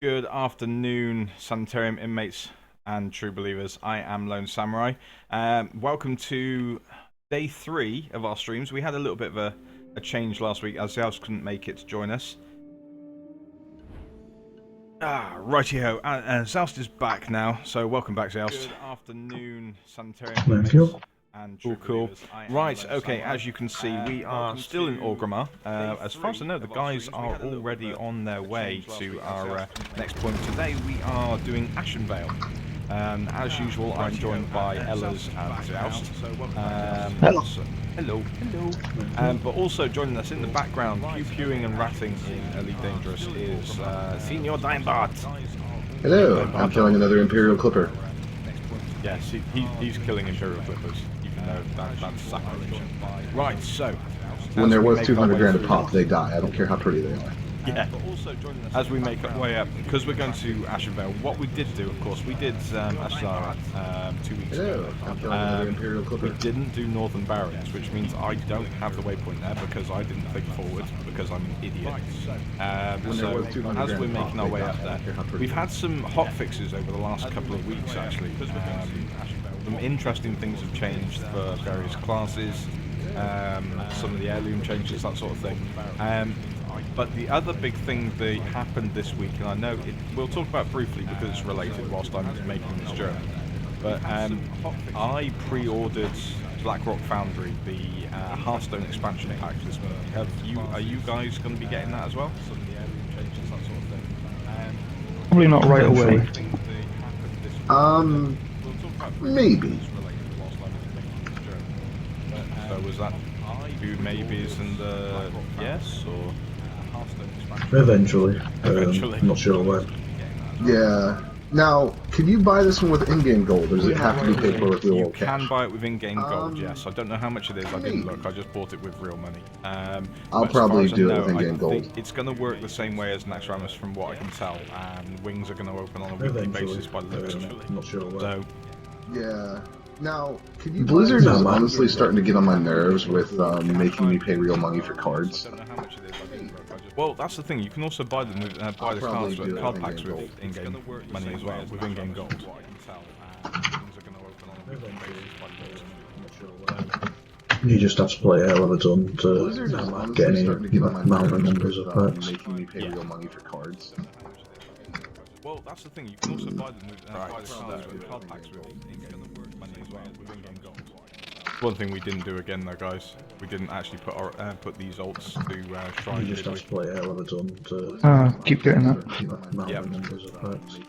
Good afternoon, Sanitarium inmates and true believers. I am Lonesamurai. Welcome to day 3 of our streams. We had a little bit of a change last week as Zeoste couldn't make it to join us. Righty-ho. Zeoste is back now, so welcome back, Zeoste. Good afternoon, Sanitarium inmates and true believers. Right, okay, as you can see, we are still in Orgrimmar. As far as I know, the guys are already on their way to our next point. Today we are doing Ashenvale. As usual, I'm joined by Ellers and Zeoste. Hello. But also joining us in the background, pew-pewing and ratting in Elite Dangerous is Senior Dimebart. Hello, I'm killing another Imperial Clipper. Yes, he's killing Imperial Clippers, even though that's sacrilege. Right, so... When they're worth 200 grand a pop, they die. I don't care how pretty they are. Yeah, as we make our way up, because we're going to Ashenvale, what we did do, of course, we did Ashenvale 2 weeks ago. I'm killing another Imperial Clipper. We didn't do Northern Barrens, which means I don't have the waypoint there because I didn't think forward, because I'm an idiot. So, as we're making our way up there, we've had some hotfixes over the last couple of weeks, actually. Some interesting things have changed for various classes, some of the heirloom changes, that sort of thing. But the other big thing that happened this week, and I know we'll talk about briefly because it's related whilst I'm making this journey, but I pre-ordered Blackrock Foundry, the Hearthstone expansion pack this week. Are you guys going to be getting that as well? Probably not right away. Maybe. So was that 2 maybes and yes, or? Eventually. Eventually. Not sure when. Yeah. Now, can you buy this one with in-game gold, or does it have to be paid for with real You cash? can buy it with in-game gold, yes. I don't know how much it is, I didn't look, I just bought it with real money. I'll probably do it with in-game gold. It's going to work the same way as Naxxramas from what I can tell, and wings are going to open on a weekly basis by the looks of it. Not sure when. So, Yeah. Now, can you Blizzard is honestly starting to get on my nerves with making me pay real money for cards. I don't know how much it is, I didn't look, I just... Well, that's the thing, you can also buy them with, buy the card packs with in-game money as well, with in-game gold. You just have to play a hell of a ton to get any amount of numbers of packs. Making me pay real money for cards. Well, that's the thing, you can also buy them with, buy the card packs with in-game money as well, with in-game gold. One thing we didn't do again though, guys, we didn't actually put these alts to shrine. You just have to play a hell of a ton to keep getting that amount of numbers of packs.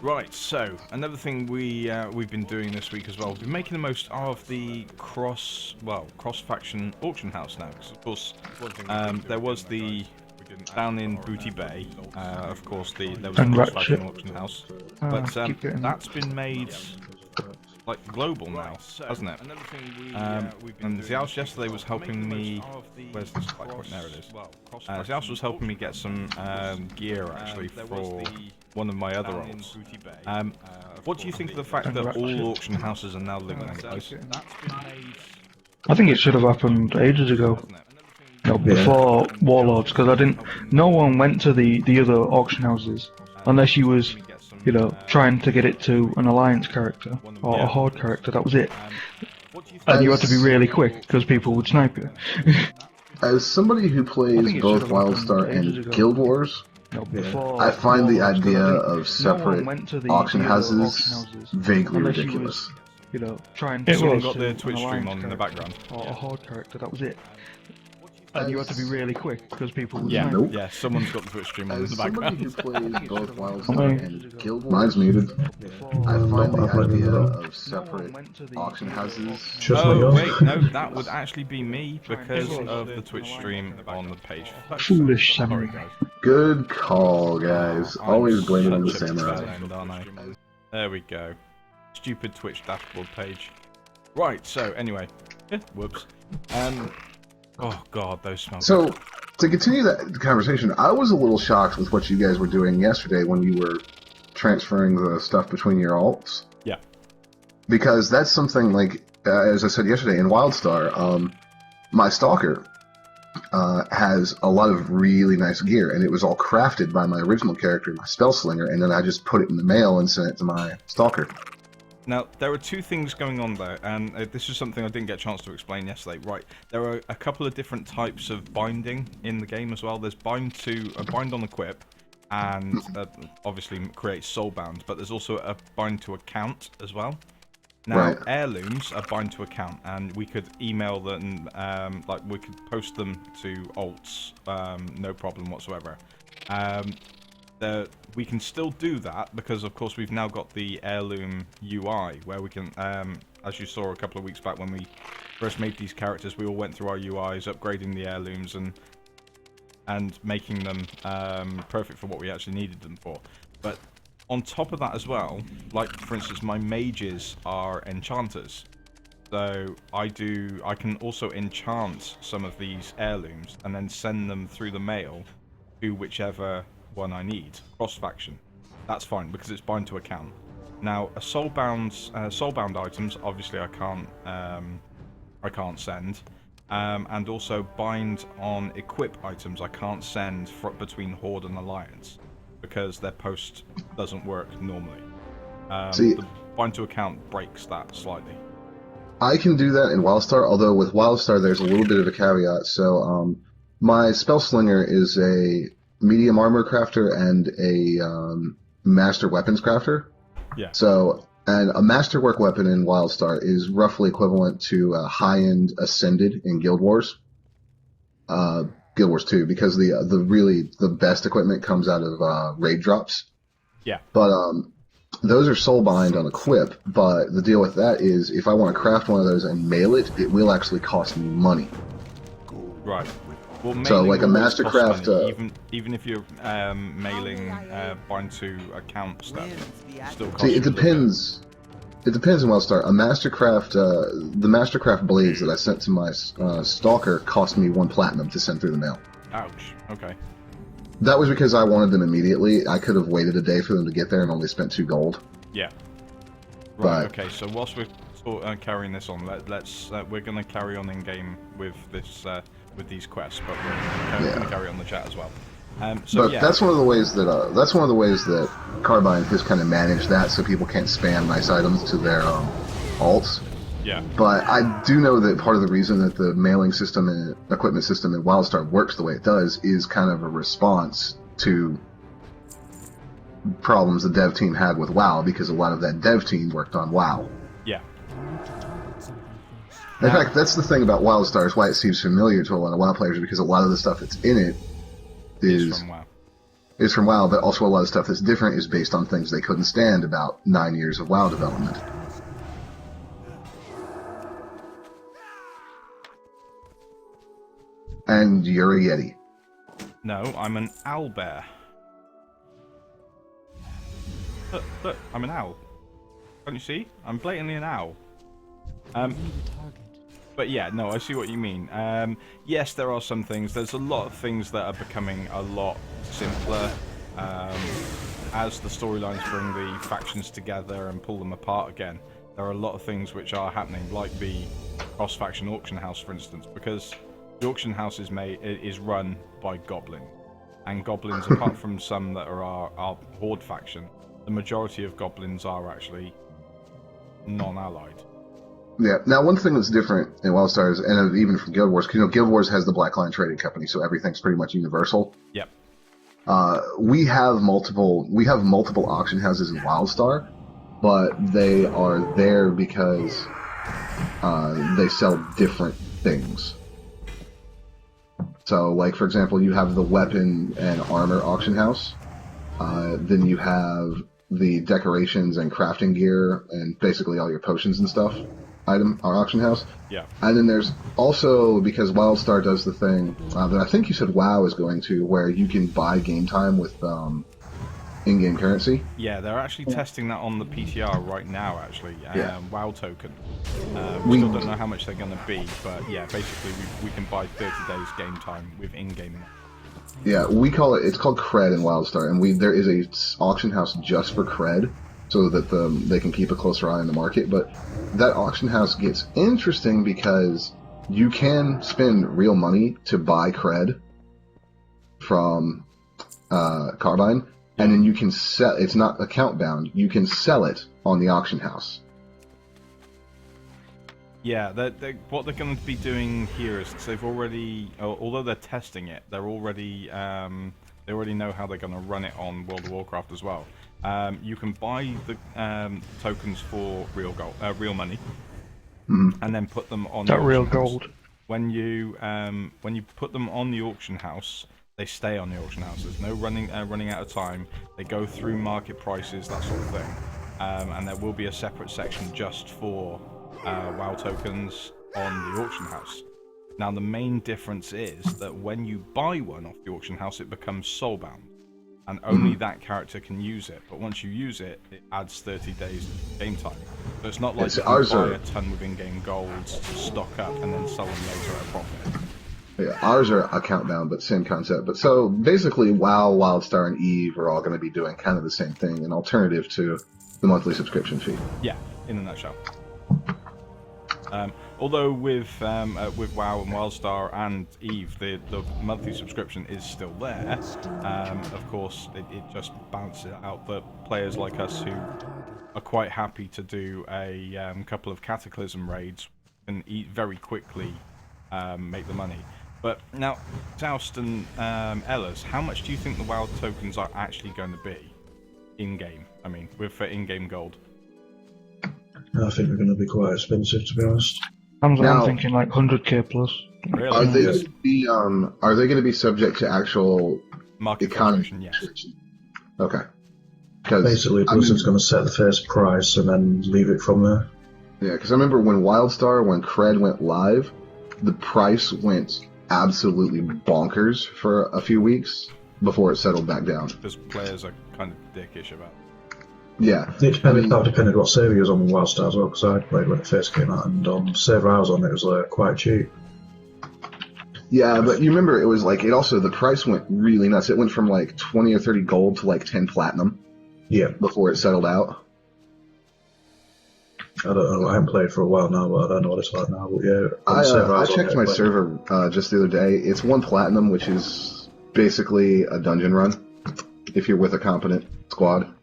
Right, so another thing we've been doing this week as well, we've been making the most of the cross-faction auction house now, because of course there was the down in Booty Bay, of course there was a cross-faction auction house, but that's been made like global now, hasn't it? And Zeoste yesterday was helping me. Where's this flight point? There it is. Zeoste was helping me get some gear actually for one of my other roles. What do you think of the fact that all auction houses are now linked, guys? I think it should have happened ages ago. No, before Warlords, because no one went to the other auction houses unless you was, you know, trying to get it to an Alliance character or a Horde character. That was it, and you had to be really quick because people would snipe you. As somebody who plays both WildStar and Guild Wars, I find the idea of separate auction houses vaguely ridiculous. You know, trying to someone got the Twitch stream on in the background. Or a Horde character. That was it. And you had to be really quick because people would yeah, someone's got the Twitch stream on in the background. Who plays both WildStar and Guild Wars, mine's muted. I find the idea of separate auction houses. Oh wait, no, that would actually be me because of the Twitch stream on the page. Foolish samurai. Good call, guys. Always blaming the samurai. There we go. Stupid Twitch dashboard page. Right. So anyway, whoops. Oh god, those smells. So, to continue that conversation, I was a little shocked with what you guys were doing yesterday when you were transferring the stuff between your alts. Yeah. Because that's something like, as I said yesterday in WildStar, my Stalker, has a lot of really nice gear, and it was all crafted by my original character, my Spellslinger, and then I just put it in the mail and sent it to my Stalker. Now, there are two things going on there, and this is something I didn't get a chance to explain yesterday. Right, there are a couple of different types of binding in the game as well. There's bind on equip, and obviously creates soulbound, but there's also a bind to account as well. Now, heirlooms are bind to account, and we could email them, like we could post them to alts, no problem whatsoever. We can still do that because, of course, we've now got the heirloom UI, where we can, as you saw a couple of weeks back when we first made these characters, we all went through our UIs, upgrading the heirlooms and making them perfect for what we actually needed them for. But on top of that as well, like for instance, my mages are enchanters. So I can also enchant some of these heirlooms and then send them through the mail to whichever one I need, cross-faction. That's fine because it's bind to account. Now, a soulbound items, obviously I can't send. And also bind on equip items I can't send between Horde and Alliance, because their post doesn't work normally. The bind to account breaks that slightly. I can do that in WildStar, although with WildStar there's a little bit of a caveat. So my Spellslinger is a medium armor crafter and a master weapons crafter. Yeah. So, and a masterwork weapon in WildStar is roughly equivalent to a high-end Ascended in Guild Wars. Guild Wars 2, because the best equipment comes out of raid drops. Yeah. But those are soulbind on equip, but the deal with that is if I want to craft one of those and mail it, it will actually cost me money. Right. Well, so like a mastercraft, even if you're mailing bind to account stuff, still costs. See, it depends. It depends on WildStar. A mastercraft, the mastercraft blades that I sent to my Stalker cost me 1 platinum to send through the mail. Ouch. Okay. That was because I wanted them immediately. I could have waited a day for them to get there and only spent 2 gold. Yeah. Right. Okay. So whilst we're carrying this on, we're going to carry on in game with this with these quests, but we're going to carry on the chat as well. That's one of the ways that Carbine has kind of managed that, so people can't spam nice items to their alts. Yeah. But I do know that part of the reason that the mailing system and equipment system in WildStar works the way it does is kind of a response to problems the dev team had with WoW, because a lot of that dev team worked on WoW. Yeah. In fact, that's the thing about WildStar, is why it seems familiar to a lot of WoW players, because a lot of the stuff that's in it is from WoW, but also a lot of stuff that's different is based on things they couldn't stand about 9 years of WoW development. And you're a Yeti. No, I'm an owlbear. Look, I'm an owl. Can't you see? I'm blatantly an owl. But yeah, no, I see what you mean. Yes, there are some things. There's a lot of things that are becoming a lot simpler. As the storylines bring the factions together and pull them apart again, there are a lot of things which are happening, like the cross-faction auction house, for instance, because the auction house is run by goblins. And goblins, apart from some that are our Horde faction, the majority of goblins are actually non-allied. Yeah. Now, one thing that's different in WildStar is, and even from Guild Wars, because Guild Wars has the Black Line Trading Company, so everything's pretty much universal. Yep. We have multiple auction houses in WildStar, but they are there because they sell different things. So, like, for example, you have the weapon and armor auction house. Then you have the decorations and crafting gear and basically all your potions and stuff our auction house. Yeah. And then there's also, because WildStar does the thing that I think you said WoW is going to, where you can buy game time with in-game currency. Yeah, they're actually testing that on the PTR right now, actually. WoW token. We still don't know how much they're going to be, but yeah, basically we can buy 30 days game time with in-game. Yeah, it's called Cred in WildStar, and there is a auction house just for Cred, so that they can keep a closer eye on the market. But that auction house gets interesting because you can spend real money to buy cred from Carbine, and then you can sell. It's not account bound. You can sell it on the auction house. Yeah, what they're going to be doing here is they've already, although they're testing it, they already know how they're going to run it on World of Warcraft as well. You can buy the tokens for real money, and then put them on That the real auction gold. house. When you put them on the auction house, they stay on the auction house. There's no running out of time. They go through market prices, that sort of thing, and there will be a separate section just for WoW tokens on the auction house. Now the main difference is that when you buy one off the auction house, it becomes soulbound, and only that character can use it. But once you use it, it adds 30 days game time. So it's not like you can buy a ton with in-game golds to stock up and then sell them later at a profit. Yeah, ours are account bound, but same concept. But so basically, WoW, WildStar, and EVE are all going to be doing kind of the same thing, an alternative to the monthly subscription fee. Yeah, in a nutshell. Although with WoW and WildStar and EVE, the monthly subscription is still there. Of course, it just balances it out for players like us who are quite happy to do a couple of Cataclysm raids and very quickly make the money. But now, Zeoste and Ellers, how much do you think the WoW tokens are actually going to be in-game? I mean, for in-game gold. I think they're going to be quite expensive, to be honest. I'm thinking like 100k plus. Really? Are they going to be subject to actual market economy? Yes. Okay. Basically, Blizzard's going to set the first price and then leave it from there. Yeah, because I remember when Cred went live, the price went absolutely bonkers for a few weeks before it settled back down. Because players are kind of dickish about it. Yeah. It depended what server you was on WildStar as well, because I played when it first came out, and on the server I was on, it was quite cheap. Yeah, but you remember it was the price went really nuts. It went from 20 or 30 gold to 10 platinum. Yeah. Before it settled out. I don't know, I haven't played for a while now, but I don't know what it's like now. But yeah, I checked my server just the other day. It's 1 platinum, which is basically a dungeon run, if you're with a competent squad.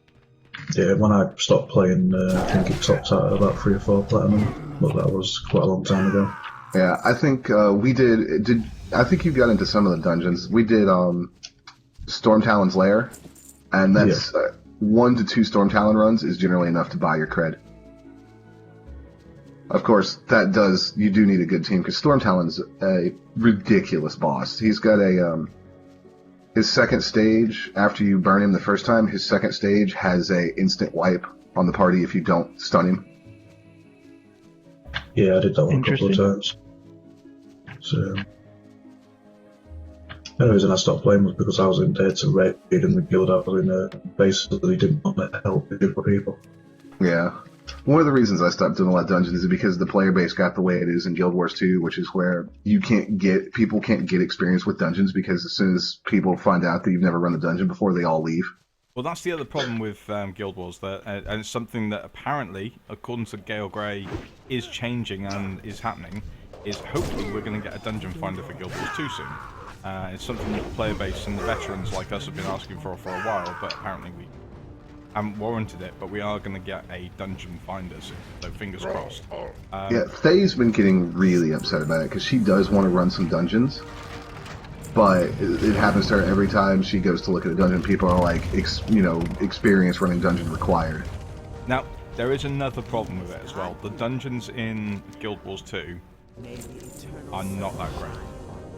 Yeah, when I stopped playing, I think it topped out at about 3 or 4 platinum, but that was quite a long time ago. Yeah, I think we did. I think you got into some of the dungeons. We did Storm Talon's Lair, and that's 1 to 2 Storm Talon runs is generally enough to buy your cred. Of course, you do need a good team, because Storm Talon's a ridiculous boss. He's got his second stage, after you burn him the first time, his second stage has a instant wipe on the party if you don't stun him. Yeah, I did that one a couple of times. So, the only reason I stopped playing was because I was in there to raid, and the guild I was in basically didn't want to help the people. Yeah. One of the reasons I stopped doing a lot of dungeons is because the player base got the way it is in Guild Wars 2, which is where people can't get experience with dungeons, because as soon as people find out that you've never run a dungeon before, they all leave. Well, that's the other problem with Guild Wars, and it's something that apparently, according to Gale Grey, is changing and is happening, is hopefully we're going to get a dungeon finder for Guild Wars 2 soon. It's something that the player base and the veterans like us have been asking for a while, but apparently we haven't warranted it, but we are going to get a dungeon finder soon, so fingers crossed. Faye's been getting really upset about it, because she does want to run some dungeons, but it happens to her every time she goes to look at a dungeon. People are like, experience running dungeon required. Now, there is another problem with it as well. The dungeons in Guild Wars 2 are not that great,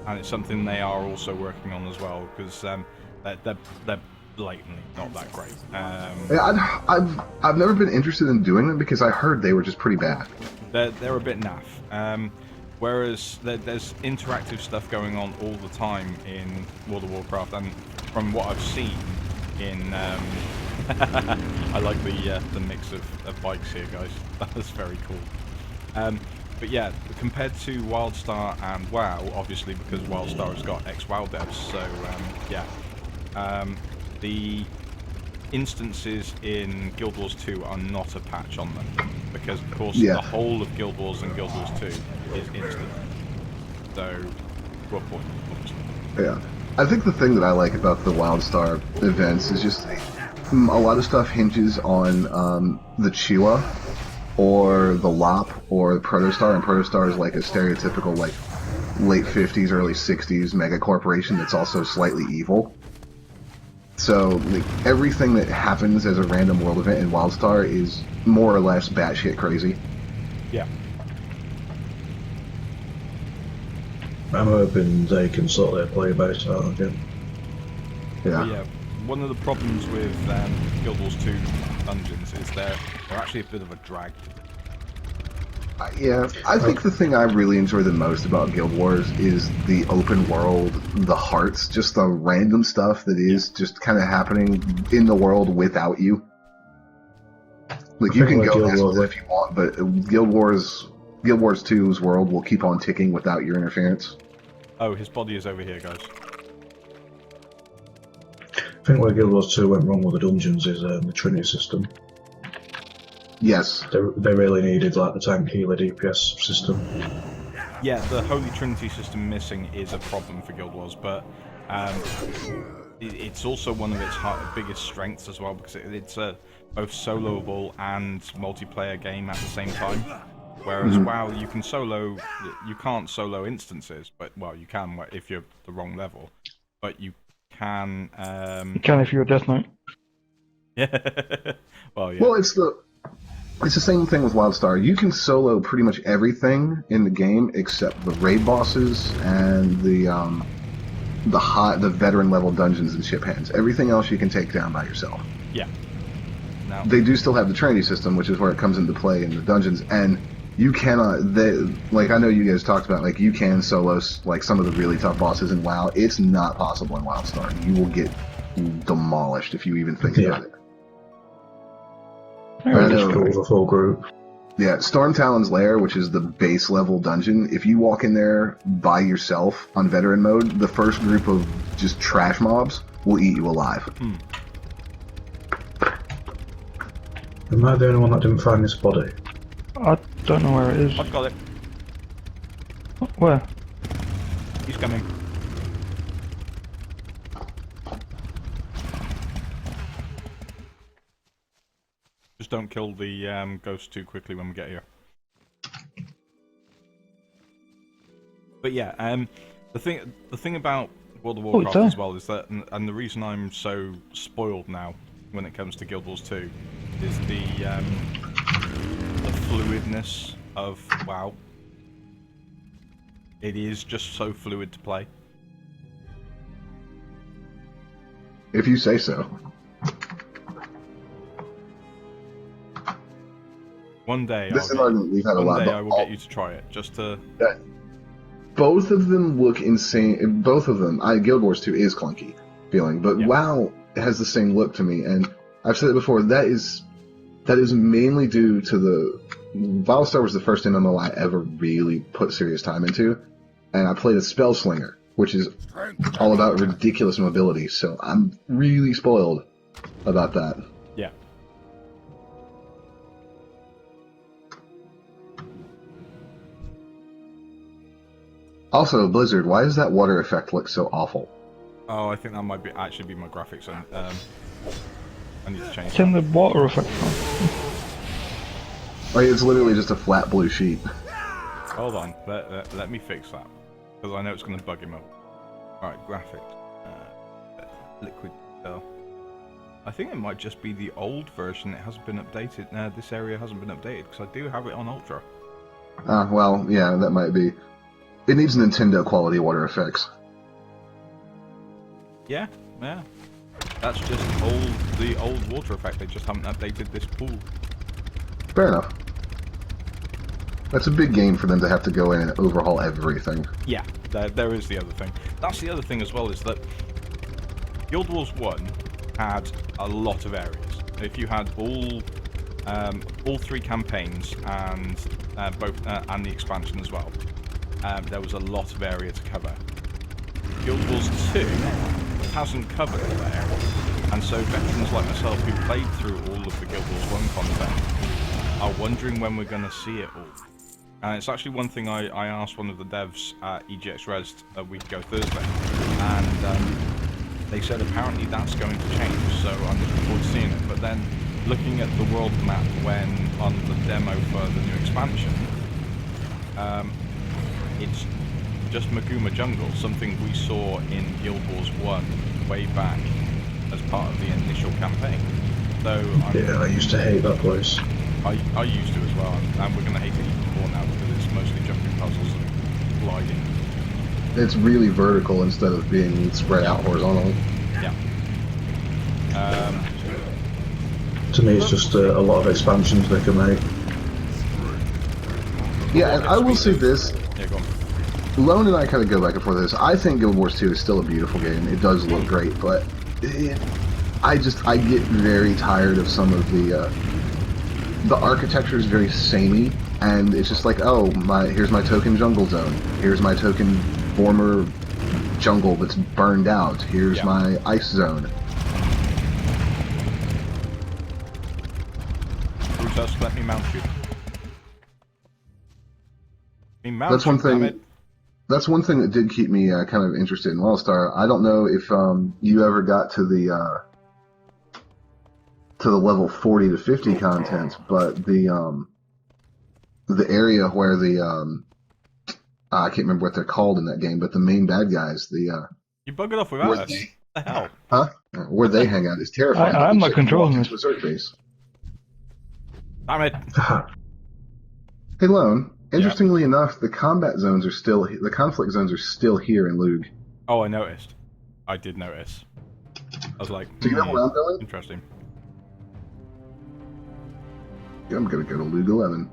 and it's something they are also working on as well, because they're blatantly not that great. I've never been interested in doing them, because I heard they were just pretty bad. They're a bit naff. Whereas there's interactive stuff going on all the time in World of Warcraft, and from what I've seen in I like the mix of bikes here, guys. That was very cool. But yeah, compared to WildStar and WoW, obviously because WildStar has got ex-WoW devs, so the instances in Guild Wars 2 are not a patch on them, because of course the whole of Guild Wars and Guild Wars 2 is instant. So, to a point, obviously. Yeah. I think the thing that I like about the WildStar events is just a lot of stuff hinges on the Chiwa or the Lop or the Protostar, and Protostar is like a stereotypical like late 50s, early 60s mega corporation that's also slightly evil. So like, everything that happens as a random world event in WildStar is more or less batshit crazy. Yeah. I'm hoping they can sort their player base out again. Yeah. But yeah, one of the problems with Guild Wars 2 dungeons is they're actually a bit of a drag. Yeah, I think the thing I really enjoy the most about Guild Wars is the open world, the hearts, just the random stuff that is just kind of happening in the world without you. Like, you can go mess with it if you want, but Guild Wars 2's world will keep on ticking without your interference. Oh, his body is over here, guys. I think where Guild Wars 2 went wrong with the dungeons is the Trinity system. Yes. They really needed like the tank healer DPS system. Yeah, the Holy Trinity system missing is a problem for Guild Wars, but it's also one of its biggest strengths as well, because it's a both soloable and multiplayer game at the same time. Whereas WoW, you can't solo instances, but well, you can if you're the wrong level, but you can. You can if you're a Death Knight. Yeah. Well, yeah. Well, it's the same thing with WildStar. You can solo pretty much everything in the game except the raid bosses and the veteran level dungeons and ship hands. Everything else you can take down by yourself. Yeah. Now, they do still have the Trinity system, which is where it comes into play in the dungeons, and you cannot. Like, I know you guys talked about, like, you can solo like some of the really tough bosses in WoW. It's not possible in WildStar. You will get demolished if you even think about it. Very difficult with a full group. Yeah, Storm Talon's Lair, which is the base level dungeon, if you walk in there by yourself on veteran mode, the first group of just trash mobs will eat you alive. Am I the only one that didn't find this body? I don't know where it is. I've got it. Where? He's coming. Just don't kill the ghost too quickly when we get here. But yeah, the thing about World of Warcraft as well is that, and the reason I'm so spoiled now when it comes to Guild Wars 2 is the fluidness of WoW. It is just so fluid to play. If you say so. One day, I will get you to try it, just to... Yeah. Both of them look insane. Both of them. Guild Wars 2 is clunky feeling, but WoW has the same look to me, and I've said it before, that is mainly due to the... WildStar was the first MMO I ever really put serious time into, and I played a Spellslinger, which is all about ridiculous mobility, so I'm really spoiled about that. Yeah. Also, Blizzard, why does that water effect look so awful? Oh, I think that might actually be my graphics. I need to change. Turn the water effect on. Like, it's literally just a flat blue sheet. Hold on, let me fix that, because I know it's going to bug him up. Alright, graphics. Liquid detail. I think it might just be the old version. It hasn't been updated. This area hasn't been updated, because I do have it on Ultra. Well, yeah, that might be. It needs Nintendo quality water effects. Yeah. That's just the old water effect. They just haven't updated this pool. Fair enough. That's a big game for them to have to go in and overhaul everything. Yeah, there is the other thing. That's the other thing as well, is that Guild Wars 1 had a lot of areas. If you had all three campaigns and and the expansion as well, there was a lot of area to cover. Guild Wars 2 hasn't covered all that area, and so veterans like myself who played through all of the Guild Wars 1 content are wondering when we're going to see it all. And it's actually one thing I asked one of the devs at EGX Res a week ago Thursday, and they said apparently that's going to change, so I'm looking forward to seeing it. But then, looking at the world map when on the demo for the new expansion, it's just Maguma Jungle, something we saw in Guild Wars 1 way back as part of the initial campaign. So I used to hate that place. I used to as well, and we're going to hate it even more now because it's mostly jumping puzzles and gliding. It's really vertical instead of being spread out horizontally. Yeah. To me, it's just a lot of expansions they can make. Yeah, and I will say this. Yeah, go on. Lone and I kind of go back and forth this. I think Guild Wars 2 is still a beautiful game. It does look great, but I get very tired of some of the architecture is very samey, and it's just like, oh, here's my token jungle zone. Here's my token former jungle that's burned out. Here's my ice zone. Brutus, let me mount you. That's one thing. That's one thing that did keep me kind of interested in WildStar. I don't know if you ever got to the level 40 to 50 content, but the area where I can't remember what they're called in that game, but the main bad guys, you buggered off without us. What the hell? Huh? Where they hang out is terrifying. I'm not controlling this. Berserk base. Damn it! Hey, Lone. Interestingly enough, the conflict zones are still here in Lug. Oh, I noticed. I did notice. I was like, Do you know where I'm going? Interesting. Yeah, I'm gonna go to Lug 11.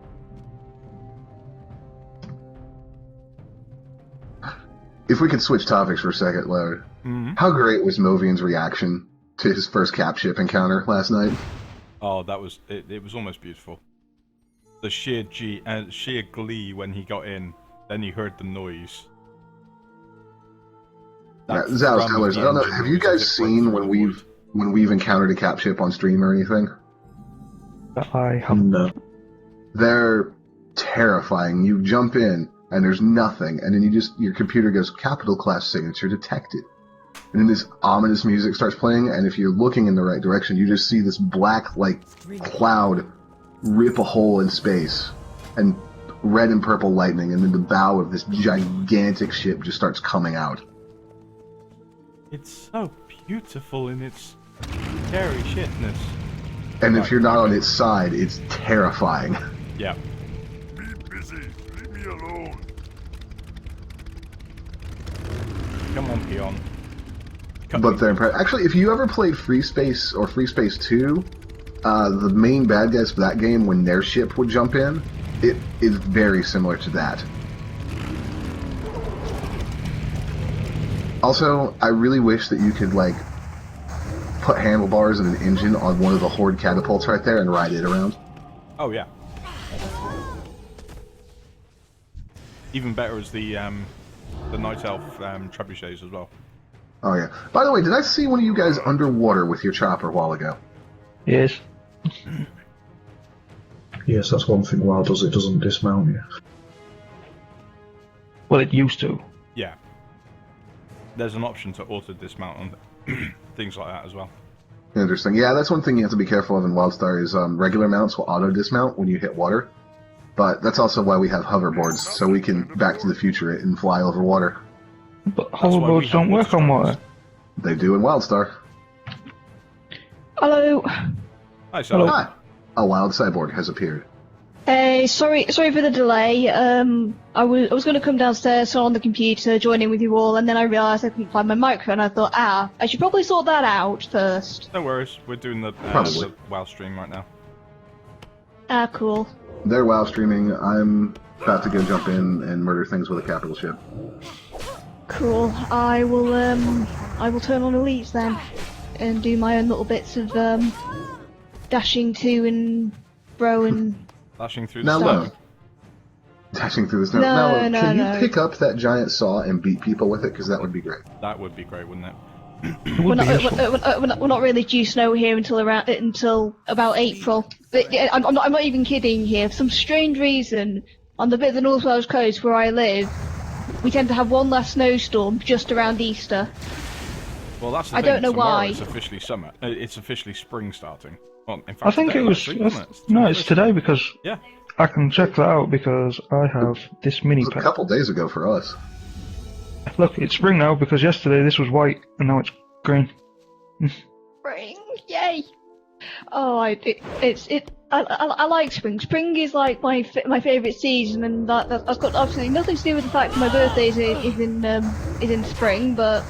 If we could switch topics for a second, Lone. Mm-hmm. How great was Movian's reaction to his first cap ship encounter last night? Oh, that was it was almost beautiful. The sheer glee when he got in, then he heard the noise. Yeah, Zal's colors. I don't know. Have you guys seen when we've encountered a cap ship on stream or anything? I haven't. No. They're terrifying. You jump in and there's nothing, and then your computer goes capital class signature detected, and then this ominous music starts playing, and if you're looking in the right direction, you just see this black cloud rip a hole in space, and red and purple lightning, and then the bow of this gigantic ship just starts coming out. It's so beautiful in its scary shitness. And if you're not on its side, it's terrifying. Yeah. Be busy. Leave me alone. Come on, peon. But they're actually, if you ever played Free Space or Free Space 2, the main bad guys for that game, when their ship would jump in, it is very similar to that. Also, I really wish that you could, put handlebars and an engine on one of the Horde catapults right there and ride it around. Oh, yeah. Even better is the Night Elf trebuchets as well. Oh, yeah. By the way, did I see one of you guys underwater with your chopper a while ago? Yes. Yes, that's one thing WoW does, it doesn't dismount you. Well, it used to. Yeah. There's an option to auto-dismount on things like that as well. Interesting. Yeah, that's one thing you have to be careful of in WildStar is regular mounts will auto-dismount when you hit water. But that's also why we have hoverboards, so we can Back to the Future it and fly over water. But hoverboards don't work on water. They do in WildStar. Hello. Hi, Sally. Hi. A wild cyborg has appeared. Hey, sorry for the delay. I was going to come downstairs on the computer, join in with you all, and then I realised I couldn't find my microphone. I thought, I should probably sort that out first. No worries, we're doing the WoW stream right now. Cool. They're WoW streaming. I'm about to go jump in and murder things with a capital ship. Cool. I will turn on elites then, and do my own little bits of dashing to and bro and. Dashing through the snow. Dashing through the snow. No, can you pick up that giant saw and beat people with it? Because that would be great. That would be great, wouldn't it? We're not really due snow here until about April. But, yeah, I'm not even kidding here. For some strange reason, on the bit of the North Wales coast where I live, we tend to have one last snowstorm just around Easter. Well, that's the I thing. don't know Tomorrow why. It's officially summer. It's officially spring starting. Well, in fact, I think today, it was. actually, wasn't it? No, it's today because Yeah. I can check that out because I have this mini It was a pack. couple days ago for us. Look, it's spring now because yesterday this was white and now it's green. Spring, yay! Oh, I like spring. Spring is like my favourite season, and that's got absolutely nothing to do with the fact that my birthday is in spring. But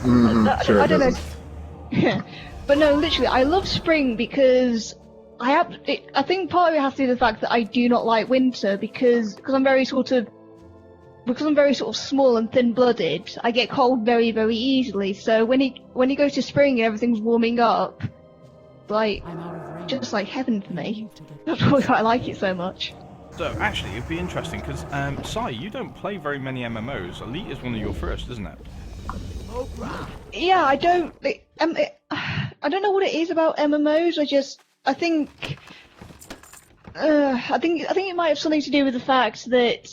Sure I it don't know. doesn't. But no, literally, I love spring because I think part of it has to do with the fact that I do not like winter because I'm very sort of small and thin-blooded. I get cold very, very easily. So when you go to spring and everything's warming up, like just like heaven for me. That's probably why I like it so much. So actually, it'd be interesting because Sai, you don't play very many MMOs. Elite is one of your first, isn't it? Yeah, I don't know what it is about MMOs. I think it might have something to do with the fact that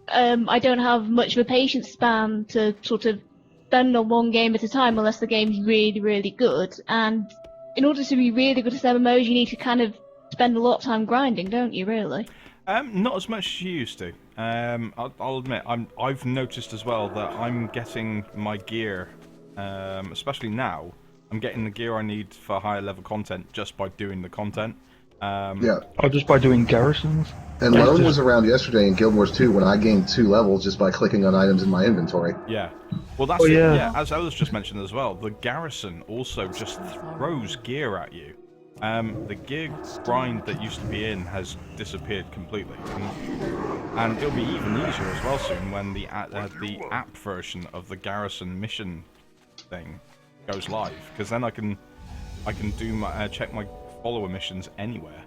I don't have much of a patience span to sort of spend on one game at a time unless the game's really, really good. And in order to be really good at MMOs, you need to kind of spend a lot of time grinding, don't you? Really? Not as much as you used to. I'll admit, I've noticed as well that I'm getting my gear, especially now. I'm getting the gear I need for higher level content just by doing the content. Yeah. Or just by doing garrisons. And Lone was around yesterday in Guild Wars 2 when I gained 2 levels just by clicking on items in my inventory. Yeah. Well, that's Oh, it. yeah. Yeah, as Ellers just mentioned as well, the garrison also just throws gear at you. The gear grind that used to be in has disappeared completely, and it'll be even easier as well soon when the app version of the garrison mission thing goes live, because then I can do my check my follower missions anywhere.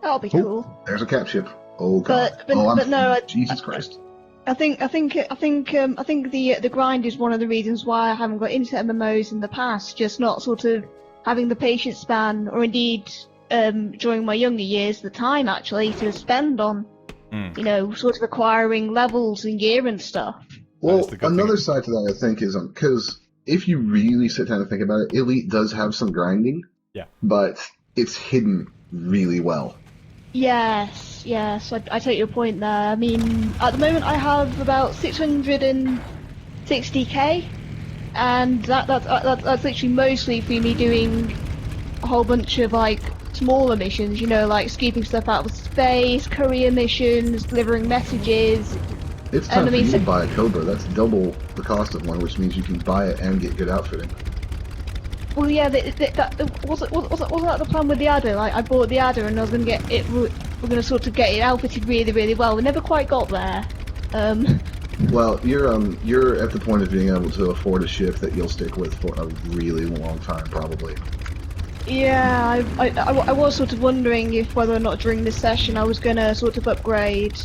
That'll be cool. There's a cap ship. Oh god. But no, Jesus Christ. I think the grind is one of the reasons why I haven't got into MMOs in the past. Just not sort of having the patience span, or indeed during my younger years, the time actually to spend on, sort of acquiring levels and gear and stuff. Well, another side to that I think is because if you really sit down and think about it, Elite does have some grinding. Yeah. But it's hidden really well. Yes, I take your point there. I mean, at the moment I have about 660k, and that's literally mostly for me doing a whole bunch of like smaller missions, like scooping stuff out of space, courier missions, delivering messages. It's time for you to buy a Cobra. That's double the cost of one, which means you can buy it and get good outfitting. Well, yeah, wasn't that the plan with the adder? Like, I bought the adder and I was gonna get it. We're gonna sort of get it outfitted really, really well. We never quite got there. Well, you're at the point of being able to afford a ship that you'll stick with for a really long time, probably. Yeah, I was sort of wondering if whether or not during this session I was gonna sort of upgrade.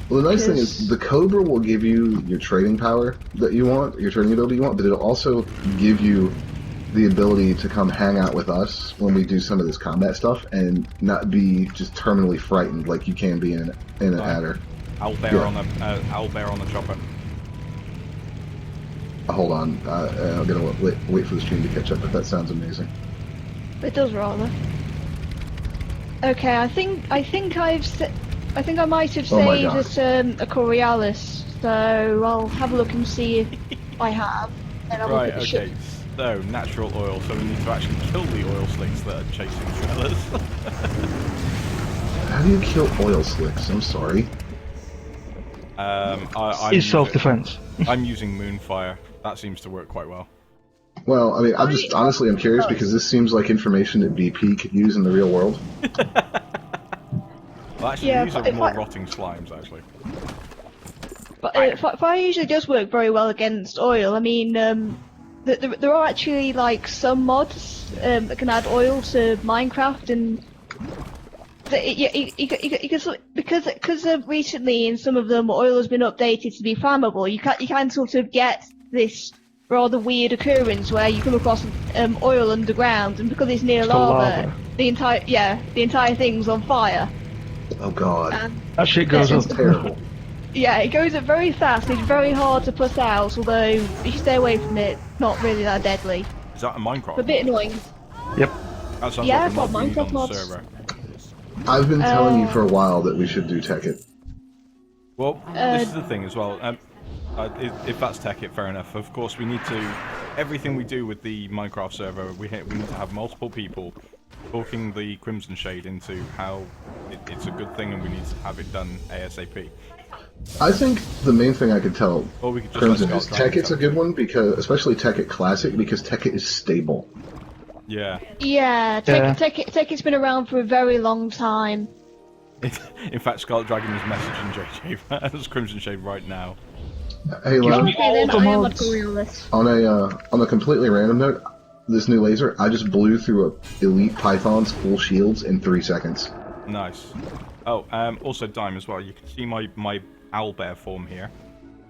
Well, the nice thing is the Cobra will give you your trading power that you want, your trading ability you want, but it'll also give you the ability to come hang out with us when we do some of this combat stuff and not be just terminally frightened like you can be in an adder. Owlbear on the chopper. Hold on, I'm gonna wait for the stream to catch up, but that sounds amazing. It does rather. Okay, I think I might have saved us a Coriolis, so I'll have a look and see if I have. And I'll look at the ship. So, natural oil, so we need to actually kill the oil slicks that are chasing trailers. How do you kill oil slicks? I'm sorry. It's self-defense. I'm using Moonfire. That seems to work quite well. Well, I mean, I'm curious because this seems like information that BP could use in the real world. Well, actually, these are more rotting slimes, actually. But fire usually does work very well against oil. I mean, there are actually like some mods that can add oil to Minecraft, and because recently in some of them oil has been updated to be flammable. You can sort of get this rather weird occurrence where you come across oil underground, and because it's near lava, the entire thing's on fire. Oh god, And That shit goes sounds up. terrible. yeah, it goes up very fast. It's very hard to put out, although if you stay away from it, not really that deadly. Is that a Minecraft? But a bit annoying. Yep. That sounds Yeah, like I've a got mod we need on Minecraft the mods. server. I've been telling you for a while that we should do Tekkit. Well, this is the thing as well. If that's Tekkit, fair enough. Of course, we need to... Everything we do with the Minecraft server, we need to have multiple people talking the Crimson Shade into how it's a good thing and we need to have it done ASAP. I think the main thing I could tell Or we could just Crimson let is Scott Dragon Tekkit's a tell good one, because especially Tekkit Classic, because Tekkit is stable. Yeah. Yeah, Yeah. Tekkit's been around for a very long time. In fact, Scarlet Dragon is messaging JJ as Crimson Shade right now. Hey, Give Len, me Okay, then all I the am on mods. Coriolis. on a completely random note, this new laser, I just blew through a elite Python's full shields in 3 seconds. Nice. Oh, also Dime as well. You can see my owlbear form here.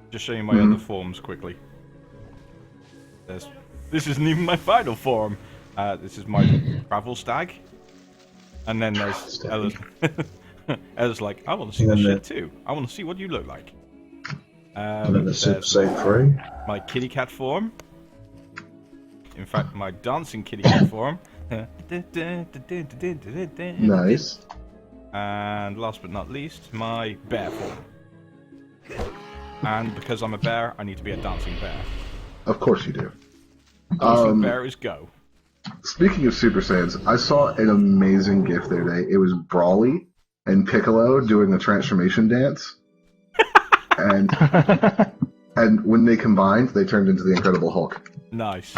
Just showing my other forms quickly. This isn't even my final form. This is my travel stag. And then there's Ella's. Ella's like, I want to see this shit too. I want to see what you look like. And then the Super There's Saiyan 3. my kitty cat form. In fact, my dancing kitty cat form. Nice. And last but not least, my bear form. And because I'm a bear, I need to be a dancing bear. Of course you do. Dancing bear is go. Speaking of Super Saiyans, I saw an amazing GIF the other day. It was Brawly and Piccolo doing the transformation dance. And when they combined, they turned into the Incredible Hulk. Nice.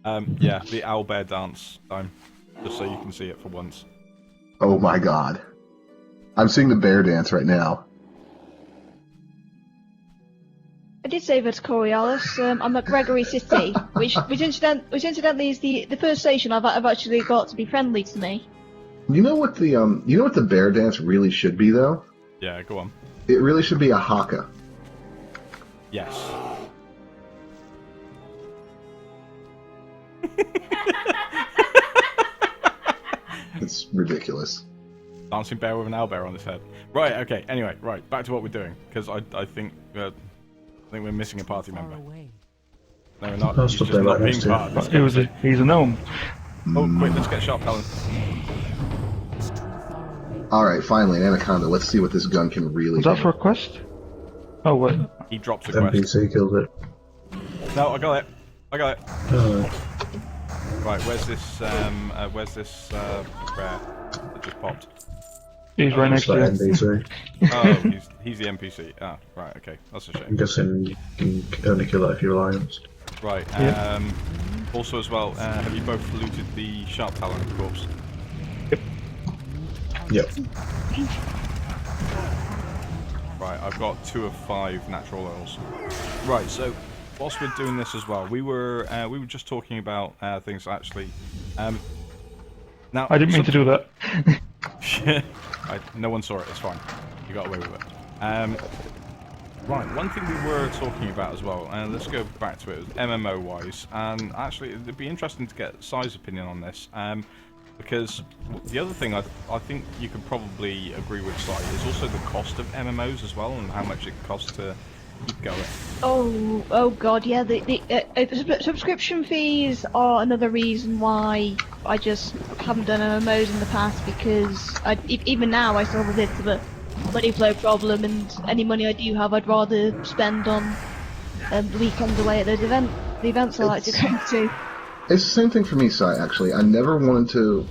Yeah, the owlbear dance time. Just so you can see it for once. Oh my god. I'm seeing the bear dance right now. I did say that to Coriolis. I'm at Gregory City, which incidentally is the first station I've actually got to be friendly to me. You know what the bear dance really should be though? Yeah, go on. It really should be a haka. Yes. It's ridiculous. Dancing bear with an owlbear on his head. Right, okay, anyway, right, back to what we're doing. Because I think we're missing a party member. No, we're not. I'll He's stop just there not right being next to part you. of this He's a gnome. Oh, quick, let's get shot, Helen. Alright, finally, an anaconda. Let's see what this gun can really Was that do. for a quest? Oh wait. He drops a quest. NPC killed it. No, I got it. I got it. Oh, Right, where's this rare that just popped? He's right next it's that to you. NPC. Oh, he's the NPC. Ah, right, okay, that's a I'm shame. guessing you can only kill that if you're Alliance. Right, Yeah. also as well, have you both looted the Sharp Talon corpse? Yep. Right, I've got 2 of 5 natural oils. Right, so whilst we're doing this as well, we were just talking about things actually. Now I didn't mean to do that. no one saw it. It's fine. You got away with it. Right, one thing we were talking about as well, and let's go back to it, MMO-wise, and actually it'd be interesting to get Sai's opinion on this, because the other thing I think you could probably agree with Sai is also the cost of MMOs as well, and how much it costs to keep going. Oh god, yeah. The subscription fees are another reason why I just haven't done MMOs in the past, because even now I still have a bit of a money flow problem, and any money I do have I'd rather spend on the weekends away at the events I like to go to. It's the same thing for me, Sai, actually. I never wanted to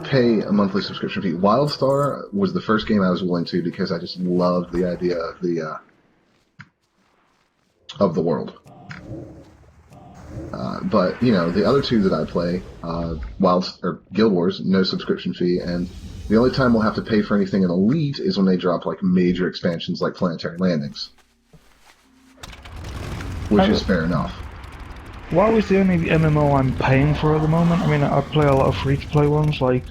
pay a monthly subscription fee. WildStar was the first game I was willing to, because I just loved the idea of the world. But, you know, the other two that I play, Guild Wars, no subscription fee, and the only time we'll have to pay for anything in Elite is when they drop, like, major expansions like Planetary Landings. Which is fair enough. WoW is the only MMO I'm paying for at the moment. I mean, I play a lot of free-to-play ones, like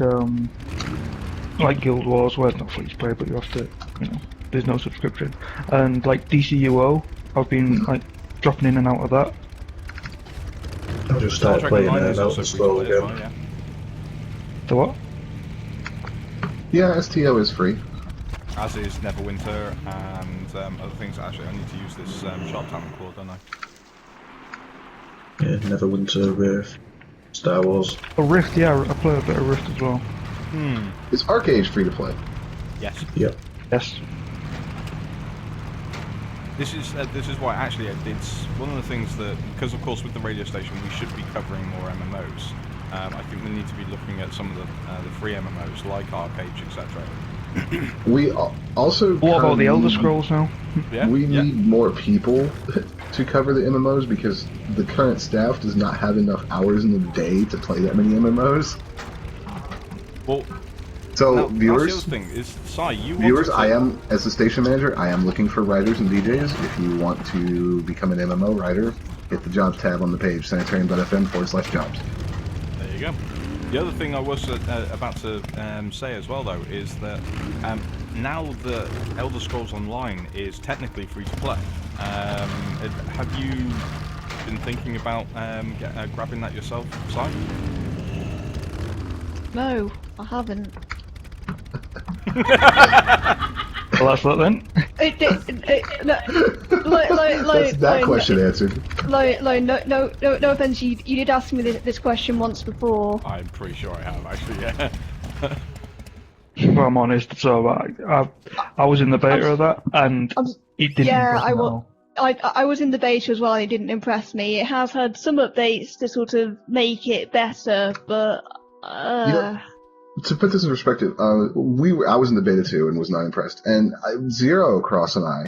Guild Wars, where it's not free-to-play, but you have to, you know, there's no subscription. And like DCUO, I've been like dropping in and out of that. I'll just start Star Trek playing Online it is out also as free to well play as again. well, yeah. The what? Yeah, STO is free. as is Neverwinter and other things. Actually, I need to use this Sharp Talent Claw, don't I? Yeah, Neverwinter, Rift, Star Wars. Oh, Rift, yeah, I play a bit of Rift as well. Is Arcade free to play? Yes. Yep. Yes. This is why actually it's one of the things that, because of course with the radio station we should be covering more MMOs. I think we need to be looking at some of the free MMOs like Arcade, etc. We also. What about the Elder Scrolls now? Yeah. We yeah. need more people to cover the MMOs because the current staff does not have enough hours in the day to play that many MMOs. Well, So now, viewers, that's the other thing is, Sai, viewers, I am, as the station manager, I am looking for writers and DJs. If you want to become an MMO writer, hit the jobs tab on the page, Sanitarium.FM/jobs. There you go. The other thing I was about to say as well, though, is that now the Elder Scrolls Online is technically free to play. Have you been thinking about grabbing that yourself, Si? No, I haven't. Well, that's that then. That's that question answered. No offense, you did ask me this question once before. I'm pretty sure I have, actually, yeah. If I'm honest, so I was in the beta of that, and it didn't impress me at all. I was in the beta as well, and it didn't impress me. It has had some updates to sort of make it better, but To put this in perspective, I was in the beta too and was not impressed. And Zero Cross and I,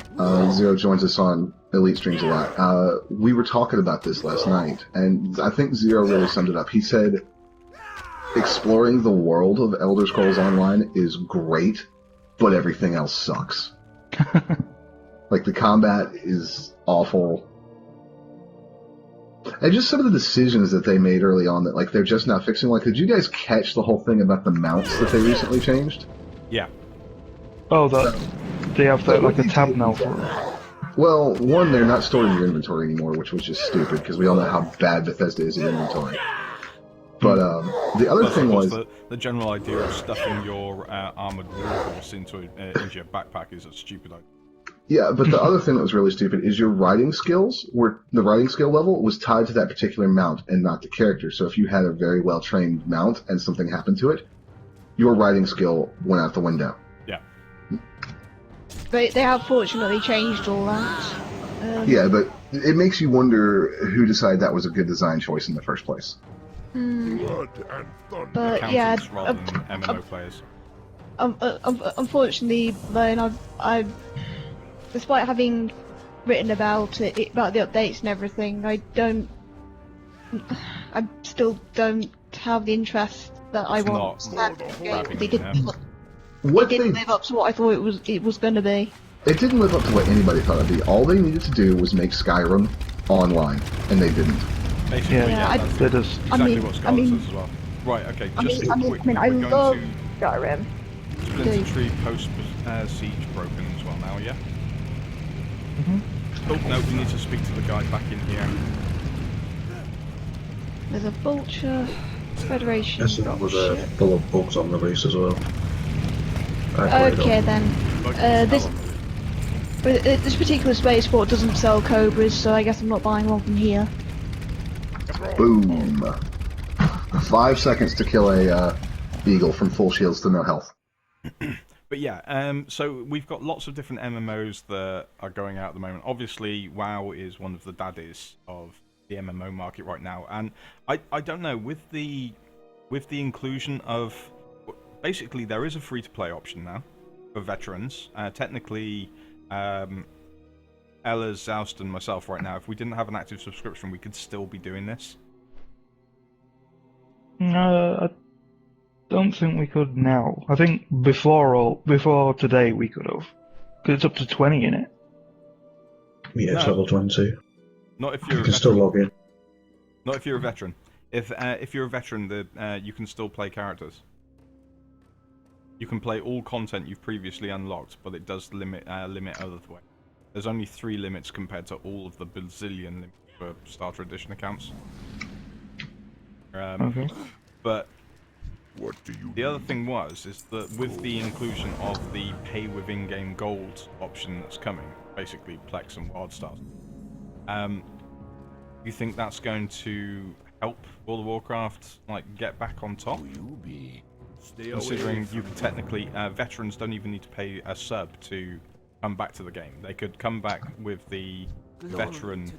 Zero joins us on Elite streams a lot. We were talking about this last night, and I think Zero really summed it up. He said, exploring the world of Elder Scrolls Online is great, but everything else sucks. Like, the combat is awful. And just some of the decisions that they made early on that, like, they're just not fixing. Like, did you guys catch the whole thing about the mounts that they recently changed? Yeah. Oh, that they have that like a tab now for it. Well, one, they're not stored in your inventory anymore, which was just stupid, because we all know how bad Bethesda is at inventory. But the other thing was the general idea of stuffing your armored warhorse into your backpack is a stupid idea. Yeah, but the other thing that was really stupid is your riding skills, were the riding skill level was tied to that particular mount and not the character. So if you had a very well trained mount and something happened to it, your riding skill went out the window. Yeah. they have fortunately changed all that. Yeah, but it makes you wonder who decided that was a good design choice in the first place. Blood and thunder. But yeah, Accountants rather than MMO players. unfortunately, Lone, I've despite having written about it, about the updates and everything, I still don't have the interest that I want to have in the game. It didn't live up to what I thought it was going to be. It didn't live up to what anybody thought it'd be. All they needed to do was make Skyrim online, and they didn't. Basically, Yeah, that's they just. exactly what Scarlet says as well. Right, okay, just I quickly, mean, I we're love going Skyrim. to Splinter Tree post-siege broken as well now, yeah? Oh, no, we need to speak to the guy back in here. There's a Vulture Federation. Yes, that was full of bugs on release as well. Okay then. This particular spaceport doesn't sell Cobras, so I guess I'm not buying one from here. Boom. 5 seconds to kill a eagle from full shields to no health. But yeah, so we've got lots of different MMOs that are going out at the moment. Obviously, WoW is one of the daddies of the MMO market right now, and I don't know, with the inclusion of, basically there is a free-to-play option now for veterans. Technically, Ellers, Zeoste, and myself right now, if we didn't have an active subscription, we could still be doing this. I don't think we could now. I think before today we could have, because it's up to 20 in it. Yeah, it's No. level 20. Not if you're You a can still veteran. log in. Not if you're a veteran. If you're a veteran, you can still play characters. You can play all content you've previously unlocked, but it does limit other way. There's only 3 limits compared to all of the bazillion limits for Starter Edition accounts. Okay. But What do you The other thing is that with the inclusion of the pay with in-game gold option that's coming, basically Plex and Wildstars, you think that's going to help World of Warcraft get back on top? Considering you can technically, veterans don't even need to pay a sub to come back to the game. They could come back with the veteran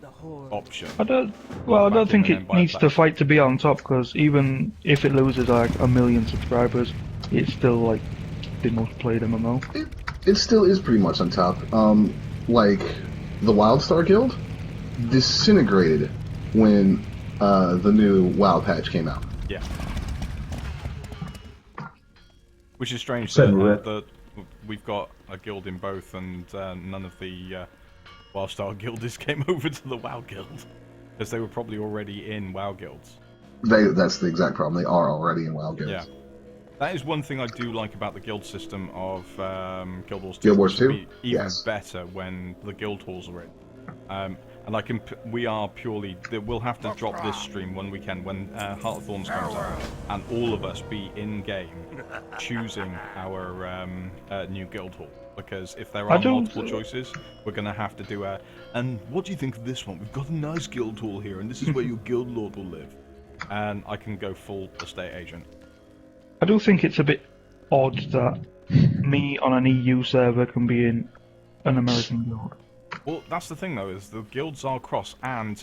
option. I don't think it needs to fight to be on top, because even if it loses like 1 million subscribers, it's still like the most played MMO. It still is pretty much on top. Like the Wildstar Guild disintegrated when the new WoW patch came out. Yeah. Which is strange that we've got a guild in both, and none of the Wildstar guildies came over to the WoW guild, because they were probably already in WoW guilds. That's the exact problem. They are already in WoW guilds. Yeah. That is one thing I do like about the guild system of Guild Wars 2. Guild Wars 2? Even better when the guild halls are in. And we are purely, we'll have to drop this stream one weekend when Heart of Thorns comes out, and all of us be in game choosing our new guild hall. Because if there are multiple choices, we're going to have to do and what do you think of this one? We've got a nice guild hall here, and this is where your guild lord will live. And I can go full estate agent. I do think it's a bit odd that me on an EU server can be in an American guild. Well, that's the thing though, is the guilds are cross, and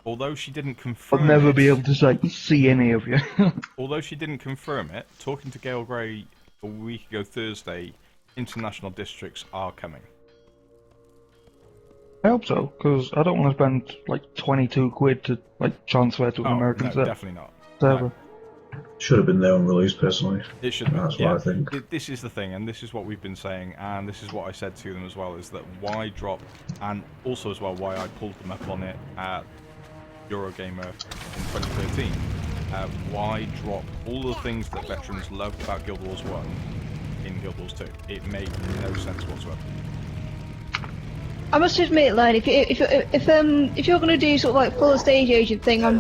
although she didn't confirm I'll never be able to see any of you. Although she didn't confirm it, talking to Gail Gray a week ago Thursday, international districts are coming. I hope so, because I don't want to spend like 22 quid to transfer to an American server. Definitely not. Server. No. Should have been there on release, personally. It should be. That's what I think. This is the thing, and this is what we've been saying, and this is what I said to them as well, is that why drop, and also as well why I pulled them up on it at Eurogamer in 2013. Why drop all the things that veterans loved about Guild Wars 1 in Guild Wars 2? It made no sense whatsoever. I must admit, like, if you're gonna do sort of like full stage agent thing, I'm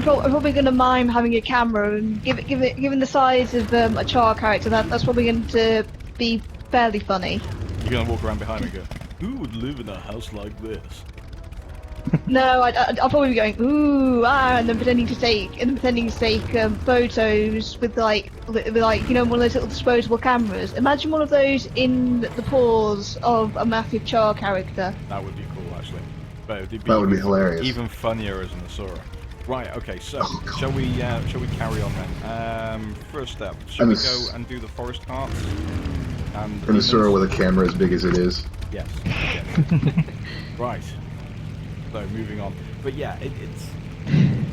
probably gonna mime having a camera, and given the size of a Char character, that's probably going to be fairly funny. You're gonna walk around behind me and go, "Who would live in a house like this?" No, I'll probably be going ooh and then pretending to take photos with like one of those little disposable cameras. Imagine one of those in the paws of a massive Char character. That would be cool, actually. But that would be hilarious. Even funnier as an Asura. Right. Okay. So shall we carry on then? First step. Shall we go and do the forest carts? And an Asura with a camera as big as it is. Yes. Right. So moving on, but yeah,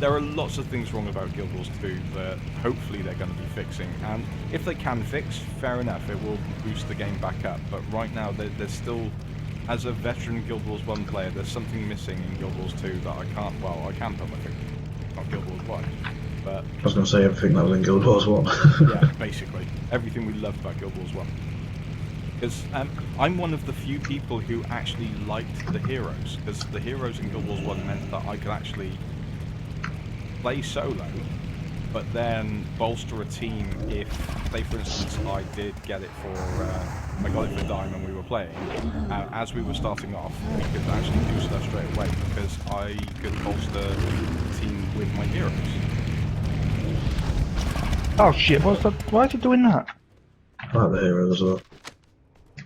there are lots of things wrong about Guild Wars 2 that hopefully they're going to be fixing, and if they can fix, fair enough, it will boost the game back up. But right now, there's still, as a veteran Guild Wars 1 player, there's something missing in Guild Wars 2 that I can't put my finger on. Not Guild Wars 1, but I was going to say everything that was in Guild Wars 1. yeah, basically everything we loved about Guild Wars 1. Because I'm one of the few people who actually liked the heroes, because the heroes in Guild Wars 1 meant that I could actually play solo, but then bolster a team if, say for instance, I did get it I got it for Dime and we were playing. As we were starting off, we could actually do stuff straight away, because I could bolster the team with my heroes. Oh shit, why is it doing that? I like the heroes as well.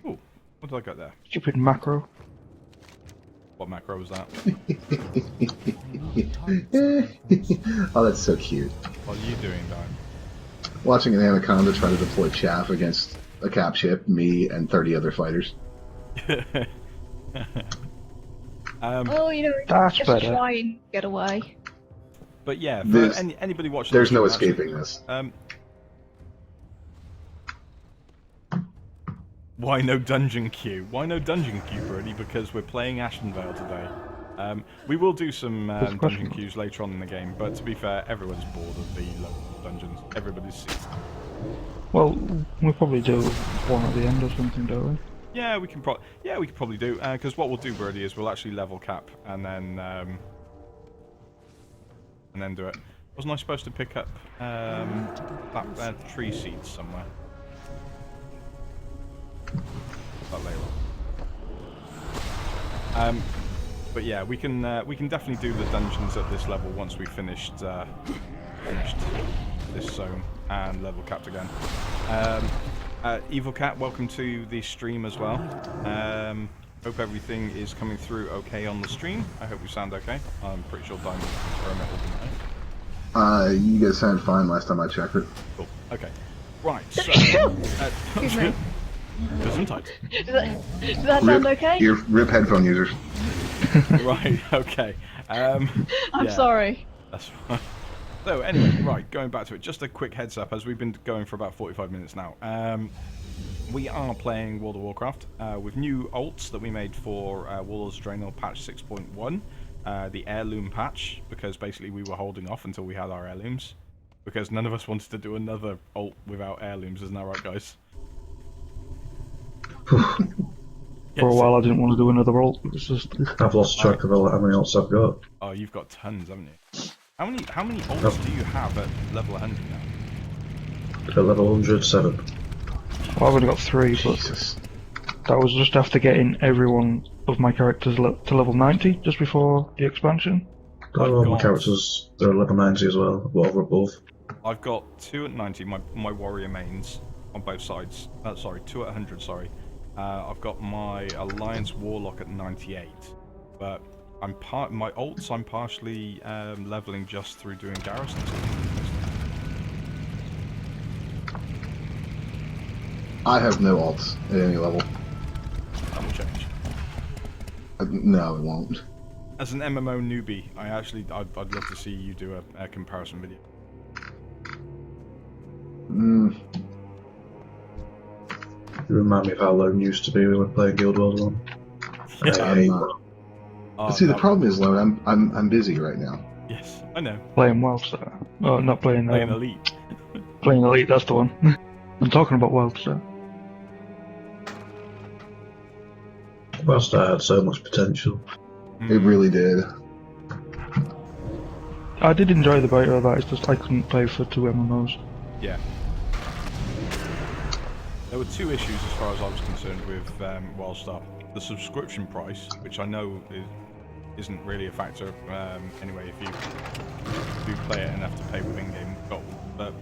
Ooh, what did I got there? Stupid macro. What macro was that? Oh, that's so cute. What are you doing, Dime? Watching an anaconda try to deploy chaff against a cap ship, me, and 30 other fighters. That's just better. try and get away. But yeah, for anybody watching, There's no actually, escaping this. Why no dungeon queue? Why no dungeon queue, Brody? Because we're playing Ashenvale today. We will do some dungeon queues later on in the game, but to be fair, everyone's bored of the local dungeons. Everybody's... Well, we'll probably do one at the end or something, don't we? Yeah, we can probably do, because what we'll do, Brody, is we'll actually level cap and then do it. Wasn't I supposed to pick up that tree seeds somewhere? That later on. But yeah, we can definitely do the dungeons at this level once we've finished this zone and level capped again. Evil Cat, welcome to the stream as well. Hope everything is coming through okay on the stream. I hope we sound okay. I'm pretty sure Diamond will confirm it will be nice. You guys sound fine last time I checked it. Cool. Okay. Right. So. Excuse me. Gesundheit. Does that sound okay? Rip headphone users. Right. Okay. I'm yeah, sorry. That's fine. So anyway, right. Going back to it. Just a quick heads up, as we've been going for about 45 minutes now. We are playing World of Warcraft with new alts that we made for Warlords Draenor patch 6.1, the heirloom patch, because basically we were holding off until we had our heirlooms, because none of us wanted to do another alt without heirlooms, isn't that right, guys? For a while I didn't want to do another ult. It was just... I've lost track of how many ults I've got. Oh, you've got tons, haven't you? How many ults do you have at level 100 now? At level 107. Well, I've only got 3, but Jesus. that was just after getting every one of my characters to level 90, just before the expansion. All my characters, they're level 90 as well, whatever above. I've got 2 at 90, my warrior mains on both sides. Sorry, 2 at 100, sorry. I've got my Alliance Warlock at 98, but my ults I'm partially leveling just through doing garrisons. I have no alts at any level. That will change. No, it won't. As an MMO newbie, I'd love to see you do a comparison video. You remind me of how Lone used to be when we were playing Guild Wars 1. I hate that. But see, the problem is, Lone, I'm busy right now. Yes, I know. Playing WildStar. Oh, not playing... Playing Elite. Playing Elite, that's the one. I'm talking about WildStar. Whilst I had so much potential. It really did. I did enjoy the beta of that, it's just I couldn't play for 2 MMOs. Yeah. There were 2 issues as far as I was concerned with WildStar. The subscription price, which I know isn't really a factor anyway if you do play it enough to pay with in-game gold, but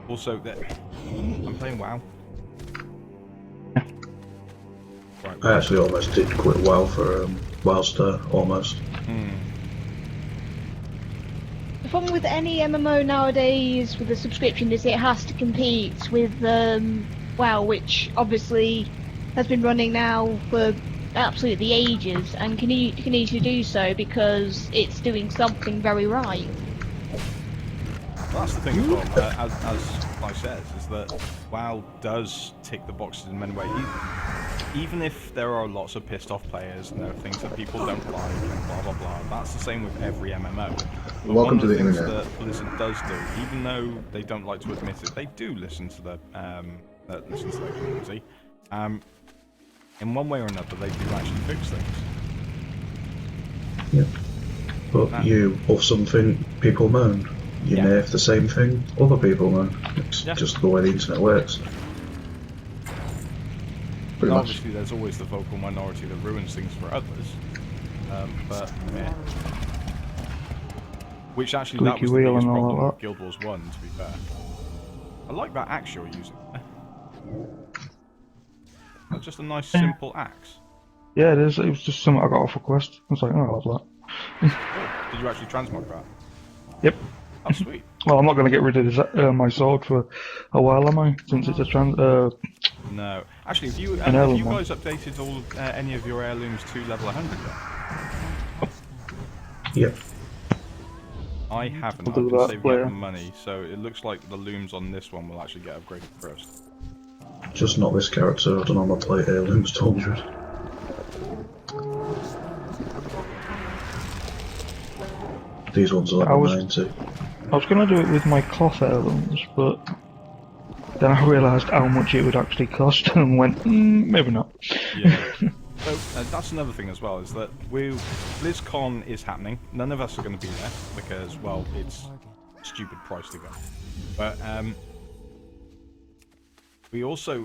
also that I'm playing WoW. Right. I actually almost did quit WoW for WildStar, almost. The problem with any MMO nowadays with a subscription is it has to compete with WoW, which obviously has been running now for absolutely ages and continues to do so because it's doing something very right. Well, that's the thing as well, as I said, is that WoW does tick the boxes in many ways. Even if there are lots of pissed off players and there are things that people don't like and blah blah blah, that's the same with every MMO. But Welcome to the things internet. that Blizzard does do, even though they don't like to admit it, they do listen to the community. In one way or another, they do actually fix things. Yeah. But you buff something, people moan. You nerf the same thing, other people moan. It's just the way the internet works. Pretty much. Obviously, there's always the vocal minority that ruins things for others. But yeah. Which actually, that was the Wheel biggest and all problem that. with Guild Wars 1, to be fair. I like that axe you're using there. That's just a nice, simple axe. Yeah, it is. It was just something I got off a quest. I was like, oh, I love that. Oh, did you actually transmog that? Yep. Oh, sweet. Well, I'm not going to get rid of this, my sword for a while, am I? Since it's a No. Actually, have you heirloom guys updated all any of your heirlooms to level 100 yet? Yep. I haven't. I've We'll do been that saving later. up the money, so it looks like the looms on this one will actually get upgraded first. Just not this character, I don't know, I'm gonna play Heirlooms to 100. These ones are level 90. I was going to do it with my cloth heirlooms, but then I realised how much it would actually cost and went, maybe not. Yeah. So that's another thing as well, is that BlizzCon is happening. None of us are going to be there because, well, it's a stupid price to go. But we also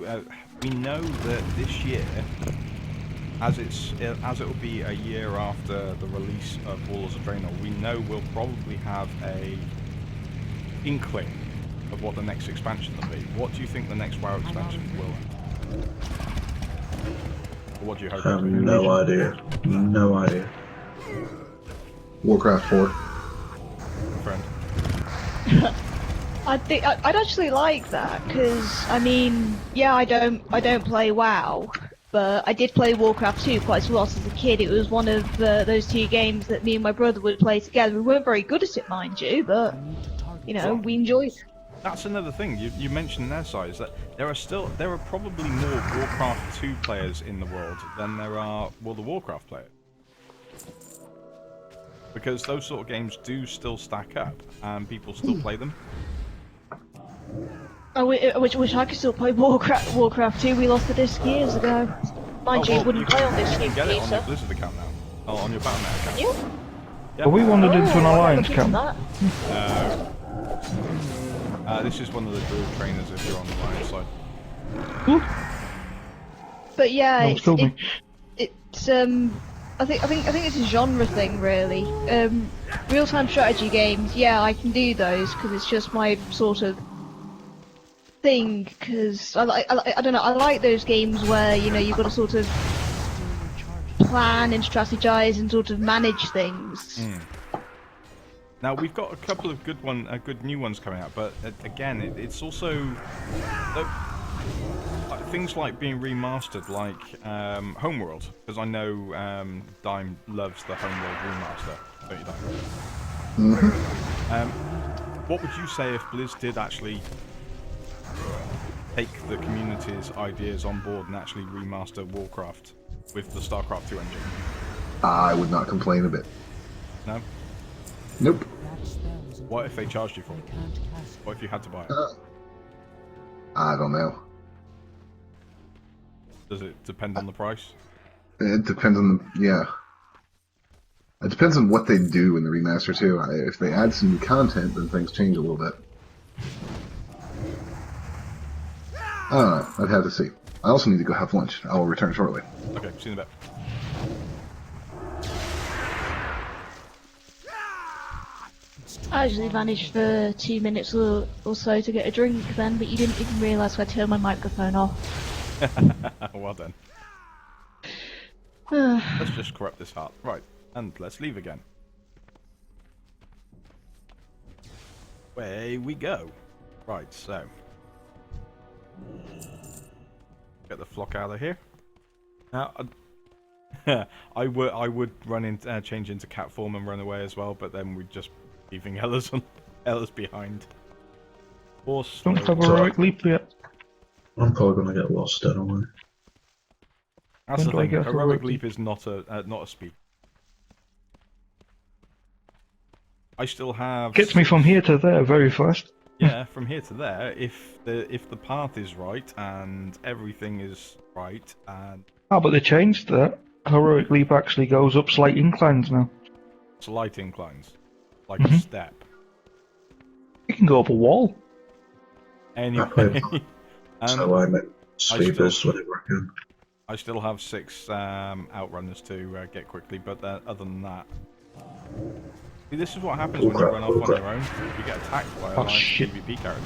we know that this year, as it will be a year after the release of Warlords of Draenor, we know we'll probably have a inkling of what the next expansion will be. What do you think the next WoW expansion will be? Or what do you hope? I have no idea. No idea. Warcraft 4. Friend. I'd actually like that because I mean, yeah, I don't play WoW, but I did play Warcraft 2 quite a lot as a kid. It was one of those two games that me and my brother would play together. We weren't very good at it, mind you, but you know, we enjoyed it. That's another thing you mentioned there, Si, is that there are probably more Warcraft 2 players in the world than there are World of Warcraft players. Because those sort of games do still stack up, and people still play them. I wish I could still play Warcraft 2. We lost the disc years ago. Mind you, wouldn't play on this You game, can get it on your Peter. Blizzard account now. Oh, on your Battle.net account. Can you? Yeah. But we wandered into an alliance look into camp. that. This is one of the drill trainers if you're on the right side. But yeah, Almost killed me. it's I think it's a genre thing really. Real-time strategy games, yeah, I can do those because it's just my sort of thing. Because I don't know, I like those games where you know you've got to sort of plan and strategize and sort of manage things. Now we've got a couple of good new ones coming out, but again, it's also things like being remastered, like Homeworld, because I know Dime loves the Homeworld remaster, don't you, Dime? What would you say if Blizz did actually take the community's ideas on board and actually remaster Warcraft with the StarCraft 2 engine? I would not complain a bit. No? Nope. What if they charged you for it? What if you had to buy it? I don't know. Does it depend on the price? It depends on the, yeah. It depends on what they do in the remaster too. If they add some new content, then things change a little bit. I don't know. I'd have to see. I also need to go have lunch. I will return shortly. Okay, see you in a bit. I actually vanished for 2 minutes or so to get a drink then, but you didn't even realise I turned my microphone off. Well done. Uh, Let's just corrupt this heart. Right, and let's leave again. Away we go. Right, so. Get the flock out of here. Now, I would run in, change into cat form and run away as well, but then we'd just leaving Ellers behind. Horse. Don't have a heroic leap yet. I'm probably going to get lost anyway. That's the When do I thing. get Heroic heroic leap is not a speed. I still have. Gets me from here to there very fast. Yeah, from here to there. If the path is right and everything is right and Ah, but they changed that. Heroic leap actually goes up slight inclines now. slight inclines, like a step. You can go up a wall. Anyway, So I'm at still- speeders whenever I can. I still have 6 outrunners to get quickly, but other than that. See, this is what happens when you run off on your own. You get attacked by a large shit. PvP character.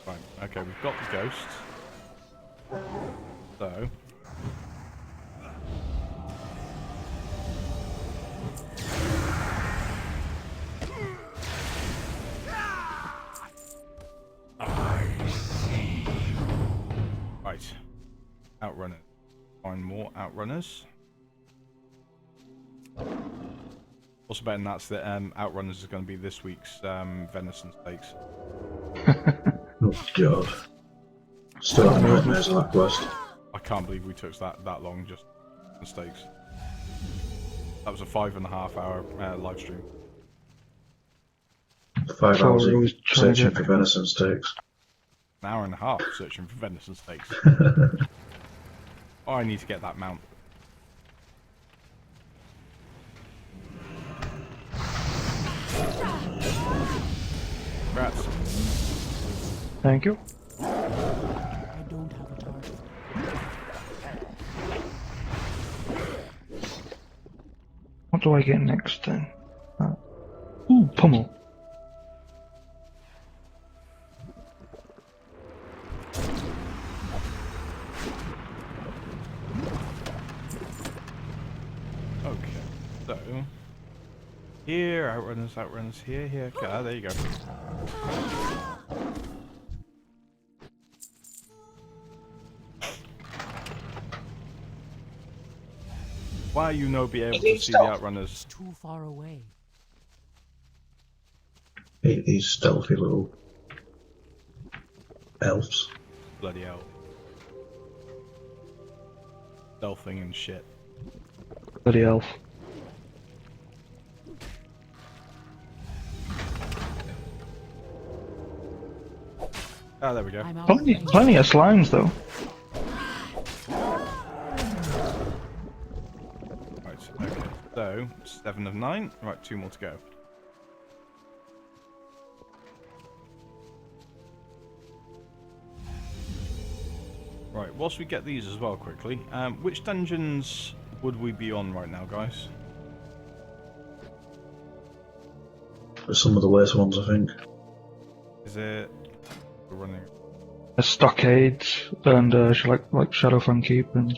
Right, okay, we've got the ghost. So. Right. Outrunners. Find more outrunners. Also betting that's the outrunners is going to be this week's venison steaks. Oh god. Still have nightmares of that quest. I can't believe we took that long just for steaks. That was a 5.5 hour live stream. 5 hours Before I was trying to searching get- for venison steaks. An hour and a half searching for venison steaks. Oh, I need to get that mount. Congrats. Thank you. I don't have a target. What do I get next then? Ooh, pummel. Okay, so here, outrunners, here. Okay, there you go. Why you no be able to see the outrunners? It's too far away. These stealthy little elves. Bloody hell. Stealthing and shit. Bloody elf. Ah, there we go. I'm out of Plenty, range. plenty of slimes though. Right, okay. So, 7 of 9. Right, 2 more to go. Right, whilst we get these as well quickly, which dungeons would we be on right now, guys? Some of the worst ones, I think. Is it... We're running... A stockade and like Shadowfang Keep and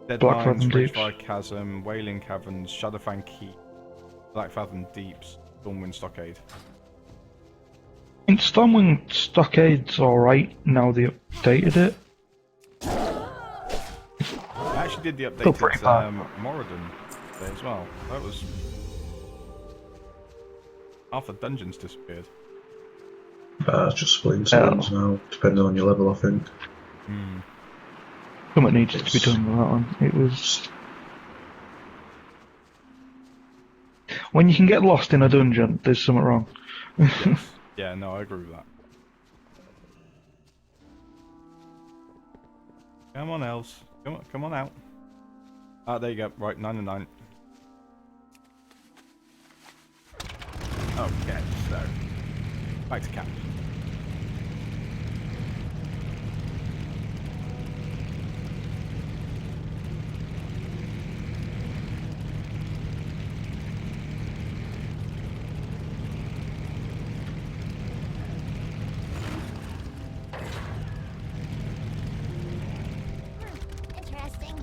Black Deadlines, Fathom Deeps. Ridgefire Chasm, Wailing Caverns, Shadowfang Keep, Black Fathom Deeps, Stormwind Stockade. I think Stormwind Stockade's alright now they updated it. I actually did the Still pretty updated bad. Moradin today as well. That was... Half the dungeons disappeared. It's just splitting zones now, depending on your level, I think. Hmm. Something needs to be done with that one. It was... When you can get lost in a dungeon, there's something wrong. Yeah, no, I agree with that. Come on, elves. Come on out. Ah, there you go. Right, 9 and 9. Okay, so back to camp. Interesting.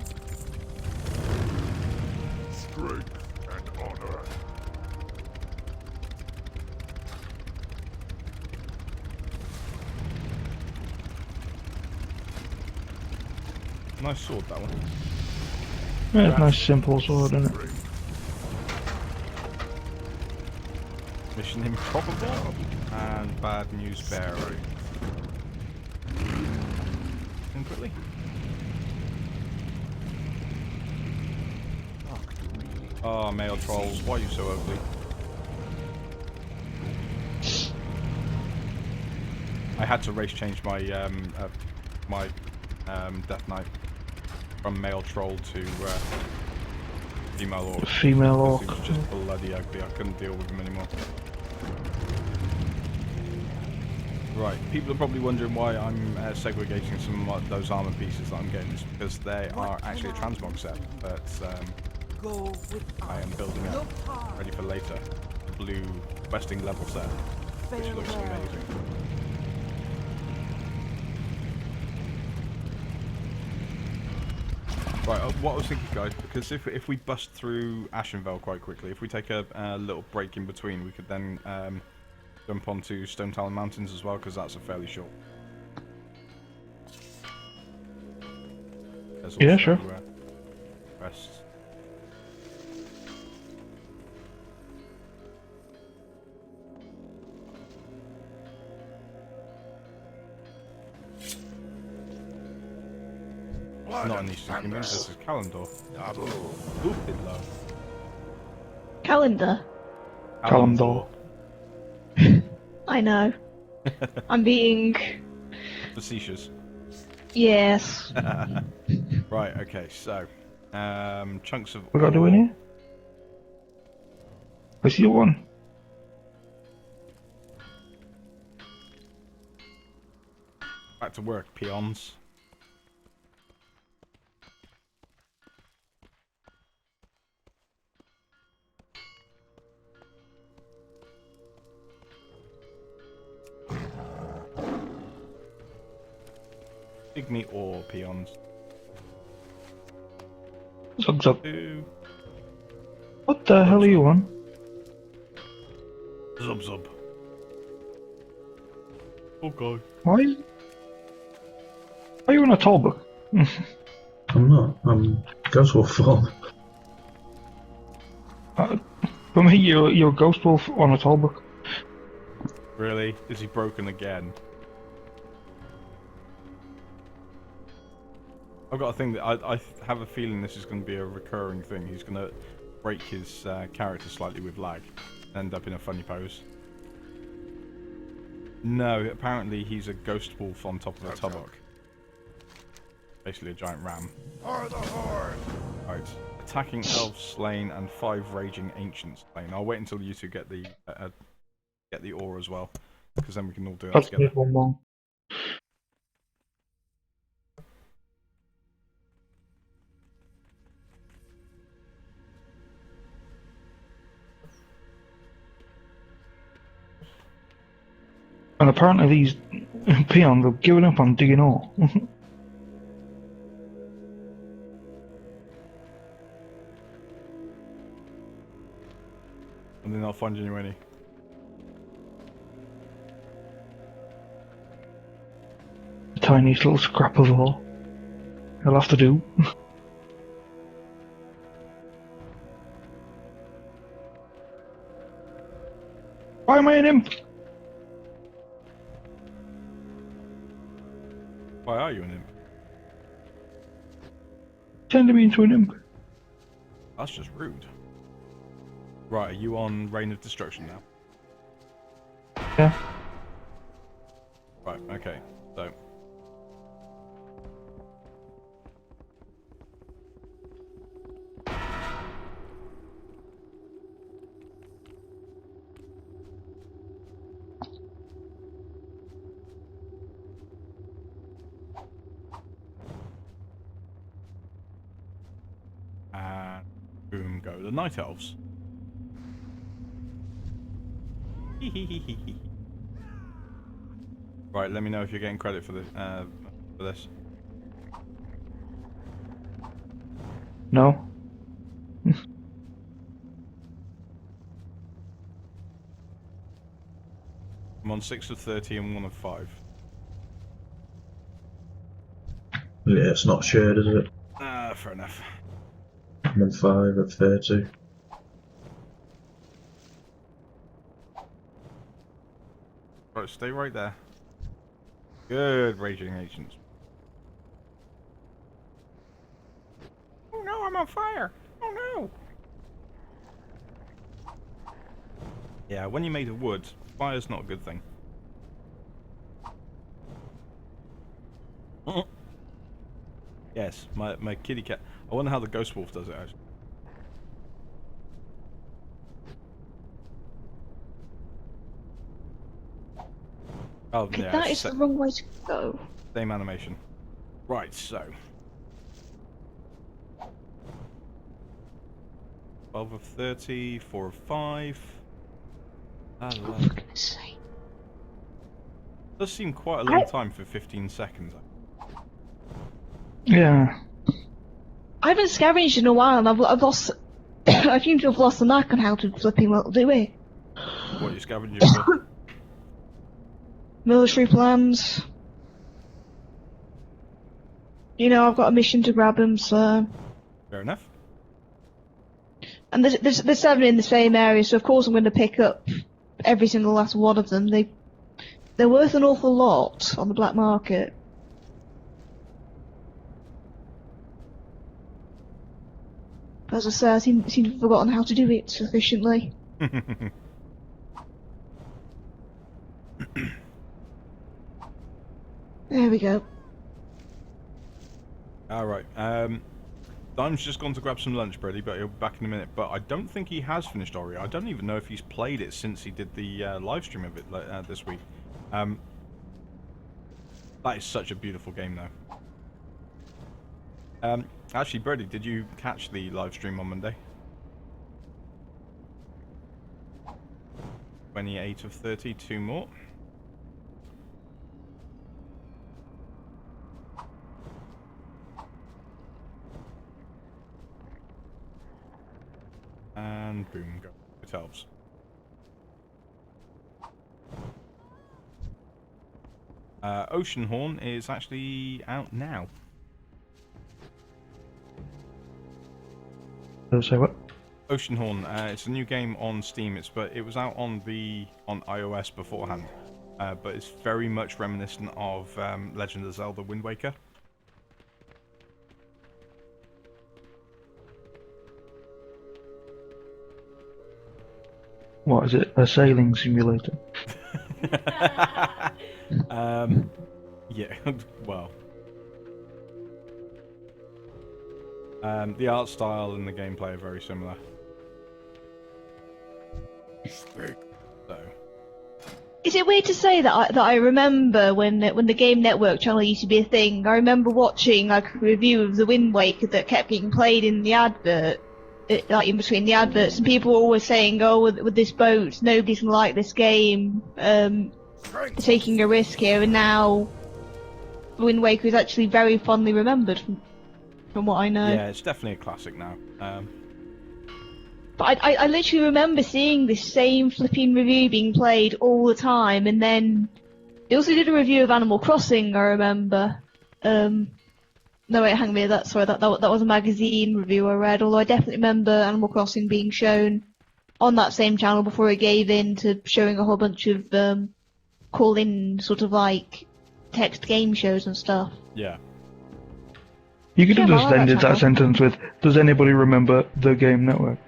Strength and honor. Nice sword, that one. Yeah, it's a nice simple sword, isn't it? Mission improbable and bad news bearer. And quickly. Oh, male trolls, why are you so ugly? I had to race change my Death Knight from male troll to female orc. Female orc. He was just bloody ugly. I couldn't deal with him anymore. Right, people are probably wondering why I'm segregating some of those armor pieces that I'm getting. It's because they are actually a transmog set, but Go with I am building up, ready for later. The blue questing level set, which looks amazing. Right, what I was thinking, guys, because if we bust through Ashenvale quite quickly, if we take a little break in between, we could then jump onto Stone Talon Mountains as well, because that's a fairly short. There's Yeah, also, sure. Rest. Not an Eastern Kingdoms, this is Kalendor. Stupid love. Calendar. Calendar. I know. I'm being... Facetious. Yes. Right, okay, so... chunks of What got to do in ore. here? I see one. Back to work, peons. Dig me ore, peons. Zug zug. Ooh. What the hell are you on? Zub zub. Okay. Why are you on a toll book? I'm not. I'm Ghost Wolf form. From here, you're Ghost Wolf on a toll book. Really? Is he broken again? I've got a thing that I have a feeling this is going to be a recurring thing. He's going to break his character slightly with lag and end up in a funny pose. No, apparently he's a ghost wolf on top of a tubbock. Basically a giant ram. For the Horde! Right. Attacking elves slain and 5 raging ancients slain. I'll wait until you two get the ore as well, because then we can all do that That's together. one more. And apparently these peons have given up on digging ore. And then I'll find you any. A tiny little scrap of ore. He'll have to do. Why am I an imp? Why are you an imp? Turned me into an imp. That's just rude. Right, are you on Reign of Destruction now? Yeah. Right, okay, so... And boom go the Night Elves. Right, let me know if you're getting credit for this. No. I'm on 6 of 30 and 1 of 5. Yeah, it's not shared, is it? Fair enough. I'm on 5 of 30. Right, stay right there. Good, Raging Agents. Oh no, I'm on fire! Oh no! Yeah, when you're made of wood, fire's not a good thing. Yes, my kitty cat. I wonder how the ghost wolf does it actually. Oh yeah, That is the wrong way to go. same animation. Right, so 12 of 30, 4 of 5. For goodness sake. Does seem quite a long time for 15 seconds. Yeah. I haven't scavenged in a while and I've lost... I seem to have lost the knack on how to flipping well do it. What are you scavenging for? Military plans. You know, I've got a mission to grab them, so... Fair enough. And there's 7 in the same area, so of course I'm going to pick up every single last one of them. They're worth an awful lot on the black market. as I say, I seem to have forgotten how to do it sufficiently. There we go. Alright, Dime's just gone to grab some lunch, Brady, but he'll be back in a minute. But I don't think he has finished Ori. I don't even know if he's played it since he did the live stream of it this week. That is such a beautiful game, though. Actually, Brady, did you catch the live stream on Monday? 28 of 30, 2 more. And boom, go. It helps. Oceanhorn is actually out now. Say what? Oceanhorn, it's a new game on Steam. It was out on iOS beforehand, but it's very much reminiscent of Legend of Zelda: Wind Waker. What is it? A sailing simulator? Yeah, well. The art style and the gameplay are very similar. So. Is it weird to say that I remember when the Game Network channel used to be a thing? I remember watching like a review of the Wind Waker that kept getting played in the advert, like in between the adverts, and people were always saying, "Oh, with this boat, nobody's gonna like this game. Taking a risk here." And now, Wind Waker is actually very fondly remembered from what I know. Yeah, it's definitely a classic now. But I literally remember seeing this same flipping review being played all the time, and then they also did a review of Animal Crossing, I remember. No wait, hang me, that was a magazine review I read, although I definitely remember Animal Crossing being shown on that same channel before it gave in to showing a whole bunch of call-in sort of like text game shows and stuff. Yeah. You could have Yeah, just I like ended that that sentence with, "Does anybody remember the Game Network?"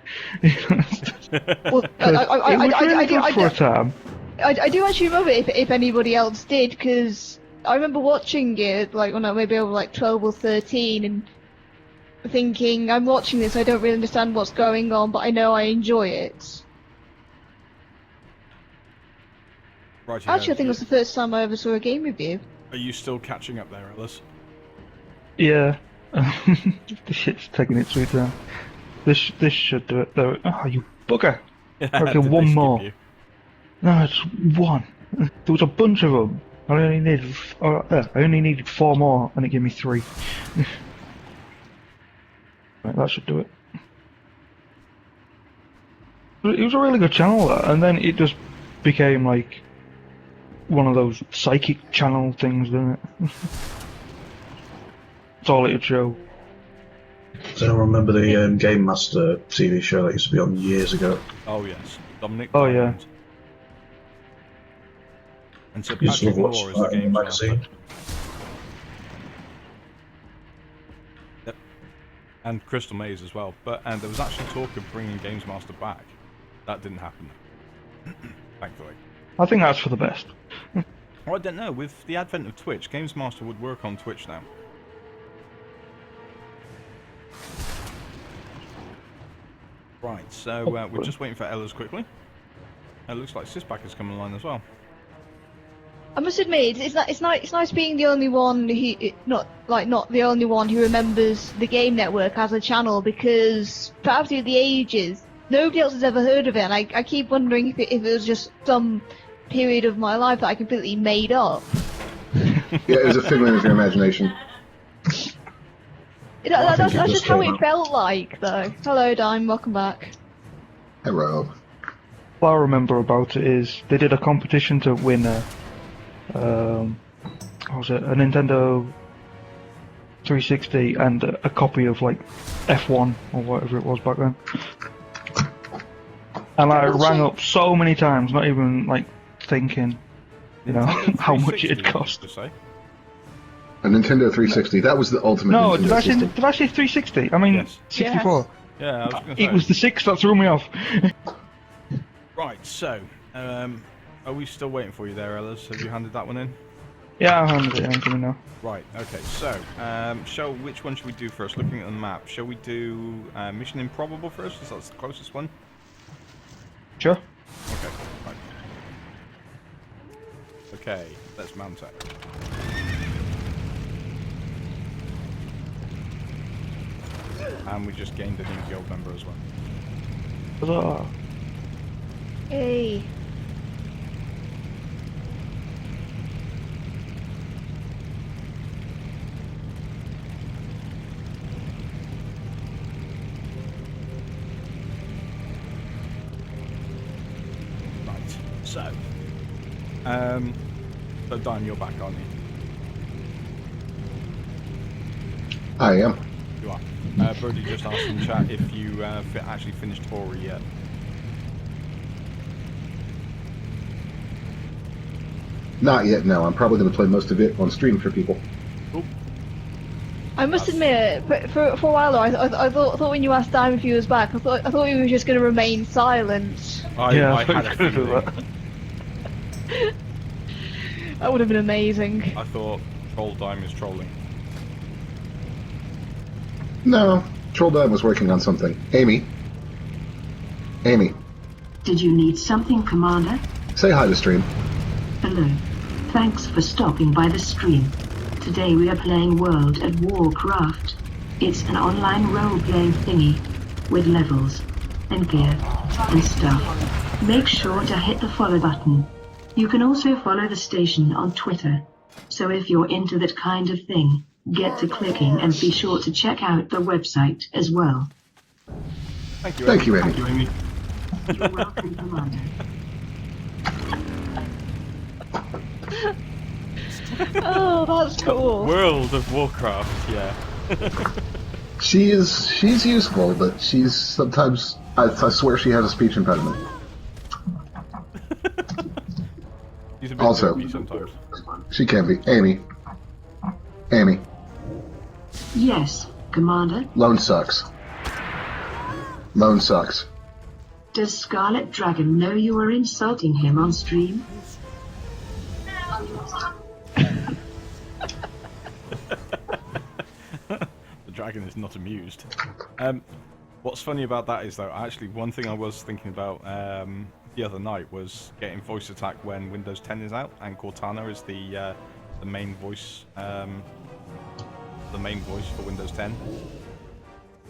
Well, It was really good for a time. I do actually remember if anybody else did, because I remember watching it like when maybe I was like 12 or 13 and thinking, I'm watching this, I don't really understand what's going on, but I know I enjoy it. Right. Actually, I think it was the first time I ever saw a game review. Are you still catching up there, Ellis? Yeah. This shit's taking its sweet time. This should do it though. Oh, you bugger! Okay, Did they one skip more. you? No, it's one. There was a bunch of them. I only needed 4 more, and it gave me 3. Right, that should do it. It was a really good channel, and then it just became like one of those psychic channel things, didn't it? That's all it would show. So I remember the Game Master TV show that used to be on years ago. Oh yes, Dominic. Oh, yeah. Diamond. And so Used to Patrick watch Moore is the that in the games magazine. master. Yep. And Crystal Maze as well. And there was actually talk of bringing Games Master back. That didn't happen. Thankfully. I think that's for the best. Well, I don't know. With the advent of Twitch, Games Master would work on Twitch now. Right, so we're just waiting for Ellers quickly. It looks like Sisback is coming online as well. I must admit, it's nice being the only one who not the only one who remembers the Game Network as a channel, because perhaps through the ages nobody else has ever heard of it, and I keep wondering if it was just some period of my life that I completely made up. Yeah, it was a figment of your imagination. That's just how it felt like, though. Hello, Dime, welcome back. Hello. What I remember about it is they did a competition to win a what was it, a Nintendo 360 and a copy of like F1 or whatever it was back then. And I rang up so many times, not even like thinking, you know, how much it'd cost. To say. A Nintendo 360. That was the ultimate. No, Nintendo system. did I say 360? I mean Yes. 64. Yeah, I was going to say. It was the 6 that threw me off. Right, so, are we still waiting for you there, Ellers? Have you handed that one in? Yeah, I handed it in to me now. Right, okay, so, which one should we do first? Looking at the map, shall we do Mission Improbable first, because that's the closest one? Sure. Okay, right. Okay, let's mount it. And we just gained a new guild member as well. Huzzah. Hey. Right, so, Dime, you're back, aren't you? I am. You are. Birdie just asked in chat if you actually finished Ori yet. Not yet, no. I'm probably going to play most of it on stream for people. Cool. I must admit, for a while though, I thought when you asked Dime if he was back, I thought he was just going to remain silent. I had a feeling. That would have been amazing. I thought Troll Dime is trolling. No, Troll Dad was working on something. Amy. Amy, Did you need something, Commander? say hi to stream. Hello. Thanks for stopping by the stream. Today we are playing World at Warcraft. It's an online role-playing thingy with levels and gear and stuff. Make sure to hit the follow button. You can also follow the station on Twitter. So if you're into that kind of thing, get to clicking and be sure to check out the website as well. Thank you, Thank you, Amy. Thank you, Amy. You're welcome, Commander. Oh, that's cool. World of Warcraft, yeah. She's useful, but she's sometimes, I swear she has a speech impediment. He's a bit Also, dopey sometimes. she can be. Amy. Amy. Yes, Commander. Lone sucks. Lone sucks. Does Scarlet Dragon know you are insulting him on stream? The dragon is not amused. What's funny about that is, though, actually, one thing I was thinking about the other night was getting voice attack when Windows 10 is out, and Cortana is the main voice, for Windows 10.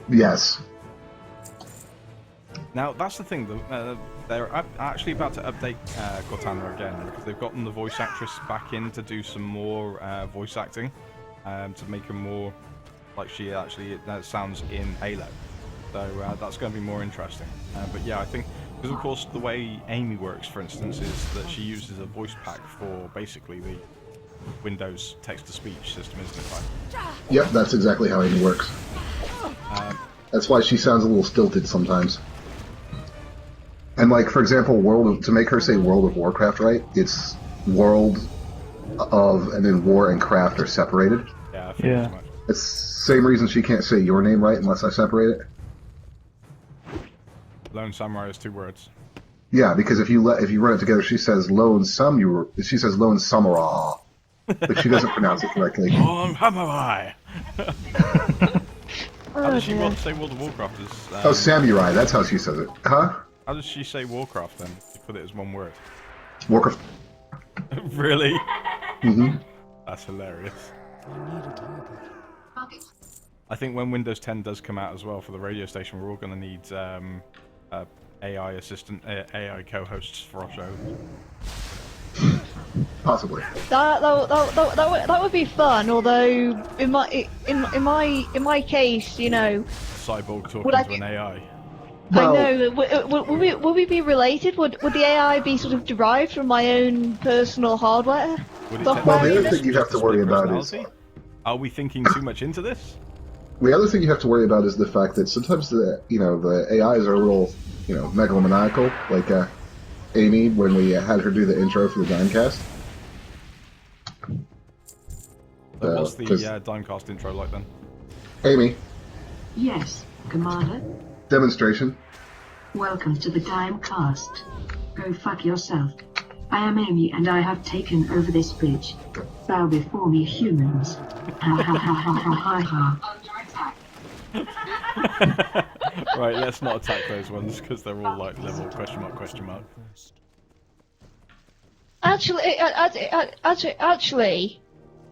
Yes. Now, that's the thing, they're actually about to update Cortana again, because they've gotten the voice actress back in to do some more voice acting, to make her more like she actually sounds in Halo. So that's going to be more interesting. But yeah, I think, because of course the way Amy works, for instance, is that she uses a voice pack for basically the Windows text-to-speech system, isn't it? Yep, that's exactly how Amy works. That's why she sounds a little stilted sometimes. And like, for example, to make her say World of Warcraft right, it's World of, and then War and Craft are separated. Yeah, I feel as much. It's the same reason she can't say your name right unless I separate it. Lonesamurai is 2 words. Yeah, because if you run it together, she says Lonesamurai, but she doesn't pronounce it correctly. Lonesamurai! How does she say World of Warcraft? Oh, Samurai, that's how she says it. Huh? How does she say Warcraft then? You put it as one word. Warcraft. Really? Mm-hmm. That's hilarious. I need a target. I think when Windows 10 does come out as well for the radio station, we're all going to need AI assistant, AI co-hosts for our show. Possibly. That would be fun. Although in my case, you know, Cyborg talking Would I to an be- AI. Well- I know. Would we be related? Would the AI be sort of derived from my own personal hardware? Would it Software? Well, the other unit? thing you have to worry about is Personality? Are we thinking too much into this? the other thing you have to worry about is the fact that sometimes the AIs are a little megalomaniacal, like Amy when we had her do the intro for the Dimecast. So what's the 'cause- Dimecast intro like then? Amy, Yes, Commander. Demonstration. Welcome to the Dime Cast. Go fuck yourself. I am Amy and I have taken over this bridge. Bow before me, humans. Ha ha ha ha ha ha ha. Right, let's not attack those ones because they're all like level question mark question mark. Actually, now that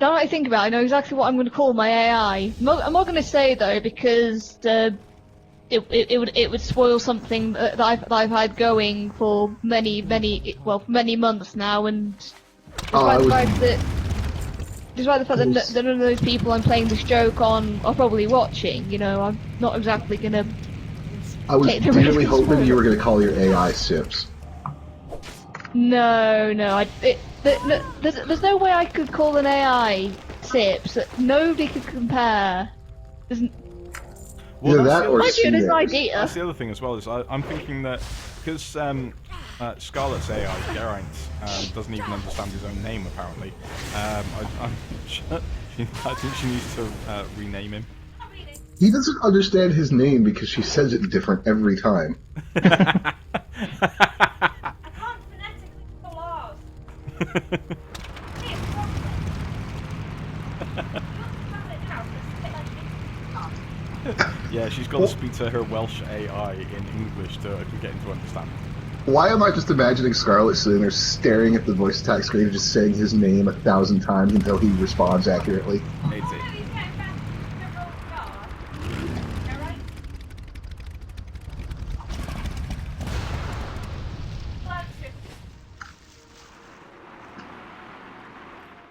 I think about it, I know exactly what I'm going to call my AI. I'm not going to say though because it would spoil something that I've had going for many months now, and despite the fact that none of those people I'm playing this joke on are probably watching, you know, I'm not exactly going to. I was really hoping you were going to call your AI Sips. No, there's no way I could call an AI Sips. Nobody could compare. Well, that or this idea. That's the other thing as well, is I'm thinking that because Scarlet's AI, Geraint, doesn't even understand his own name apparently. I think she needs to rename him. He doesn't understand his name because she says it different every time. I can't phonetically pull ours. Yeah, she's got to speak to her Welsh AI in English to get him to understand. Why am I just imagining Scarlet sitting there staring at the voice attack screen and just saying his name 1,000 times until he responds accurately? It's it.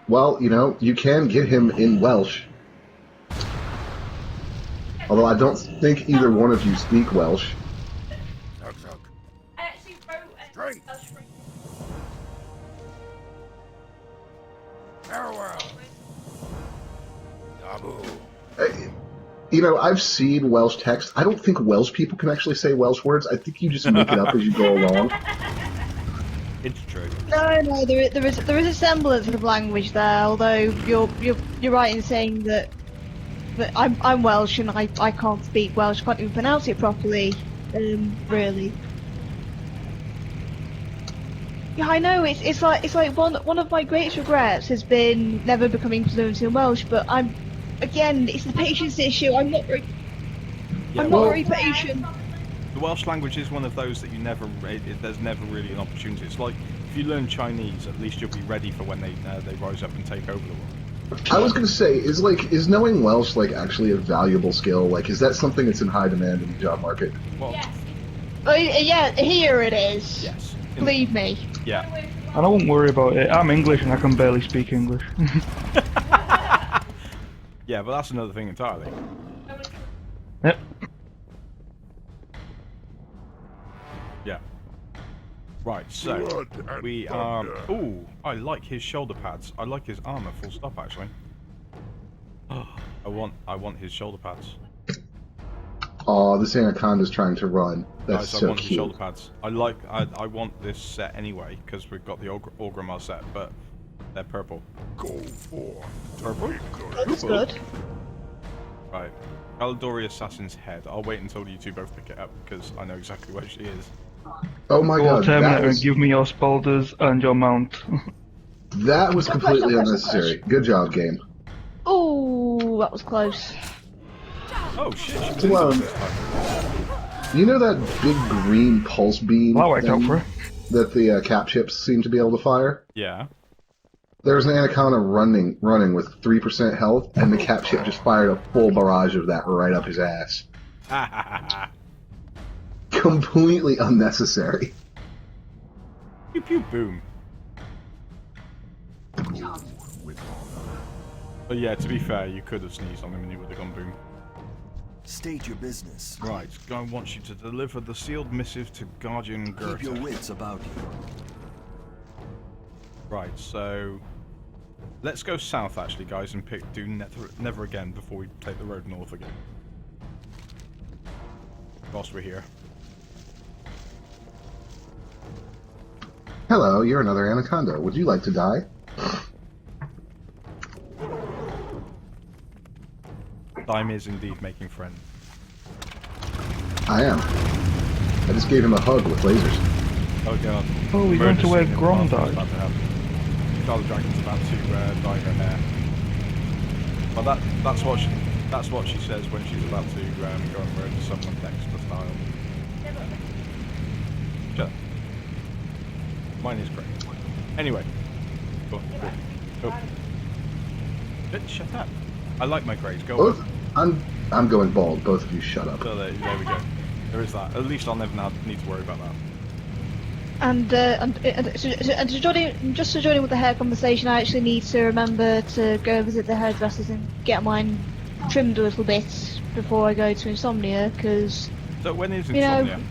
Well, you know, you can get him in Welsh. Although I don't think either one of you speak Welsh. I actually wrote a Farewell. Dabu. You know, I've seen Welsh text. I don't think Welsh people can actually say Welsh words. I think you just make it up as you go along. It's true. No, there is a semblance of language there. Although you're right in saying that I'm Welsh and I can't speak Welsh. Can't even pronounce it properly. Really. Yeah, I know. It's like one of my greatest regrets has been never becoming fluent in Welsh. But it's the patience issue. I'm not very patient. The Welsh language is one of those that there's never really an opportunity. It's like if you learn Chinese, at least you'll be ready for when they rise up and take over the world. I was gonna say, is knowing Welsh actually a valuable skill? Is that something that's in high demand in the job market? Well, yes. Yeah, here it is. Yes. Believe me. Yeah. And I won't worry about it. I'm English and I can barely speak English. Yeah, but that's another thing entirely. Yep. Yeah. Right, so we are. Ooh, I like his shoulder pads. I like his armor. Full stop. Actually. I want his shoulder pads. Oh, this Anaconda's trying to run. That's Guys, so I want his cute. shoulder pads. I want this set anyway because we've got the Orgrimmar set, but they're purple. Go forth. Purple. That's good. Right. Galadori Assassin's Head. I'll wait until you two both pick it up because I know exactly where she is. Oh my Go god, Terminator and give me your spalders and your mount. that was completely unnecessary. Good job, game. Ooh, that was close. Oh shit! She was Well, in this time. You know that big green pulse beam Well, I thing out for it. that the cap ships seem to be able to fire? Yeah. There's an Anaconda running with 3% health, and the cap ship just fired a full barrage of that right up his ass. Completely unnecessary. Pew pew boom. But yeah, to be fair, you could have sneezed on him and he would have gone boom. State your business. Right, Guy wants you to deliver the sealed missive to Guardian Goethe. Keep your wits about you. Right, so let's go south actually, guys, and do never again before we take the road north again. Whilst we're here. Hello, you're another Anaconda. Would you like to die? Time is indeed making friends. I am. I just gave him a hug with lasers. Oh god. Oh, we're going to where Murder Grom scene in the died. past is about to happen. Scarlet Dragon's about to dye her hair. Well, that's what she says when she's about to go and murder someone Dexter style. Shut up. Mine is great. Anyway. Go on. Shut up. I like my grades. Go Both. on. I'm going bald. Both of you shut up. So there we go. There is that. At least I'll never need to worry about that. And to join in with the hair conversation, I actually need to remember to go visit the hairdressers and get mine trimmed a little bit before I go to Insomnia, because... So when is Insomnia?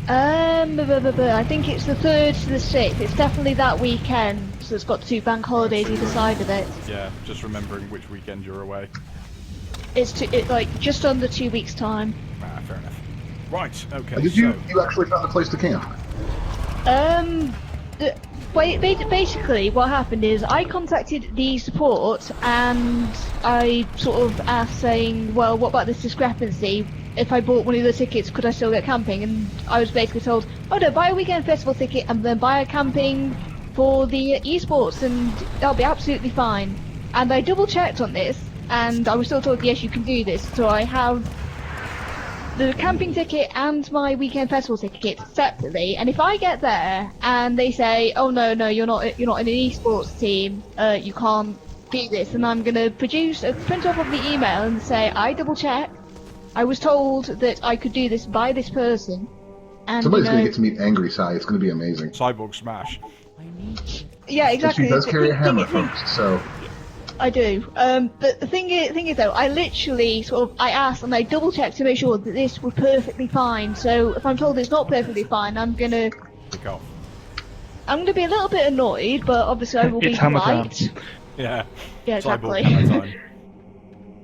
I think it's the 3rd to the 6th. It's definitely that weekend, so it's got 2 bank holidays either side of it. Yeah, just remembering which weekend you're away. It's like just under 2 weeks' time. Ah, fair enough. Right, okay, Did you actually found a place to camp? Basically what happened is I contacted the support and I sort of asked saying, well, what about this discrepancy? If I bought one of the tickets, could I still get camping? And I was basically told, oh no, buy a weekend festival ticket and then buy a camping for the esports and that'll be absolutely fine. And I double checked on this and I was still told, yes, you can do this. So I have the camping ticket and my weekend festival ticket separately, and if I get there and they say, oh no, you're not in an esports team, you can't do this, and I'm gonna produce a print off of the email and say, I double checked, I was told that I could do this by this person, and Somebody's gonna get to meet Angry Sai. It's gonna be amazing. Cyborg Smash. Yeah, exactly. She does carry a hammer, folks, so... I do. But the thing is though, I literally I asked and I double checked to make sure that this was perfectly fine. So if I'm told it's not perfectly fine, I'm gonna be a little bit annoyed, but obviously I will be polite. Yeah. Yeah, exactly. Time.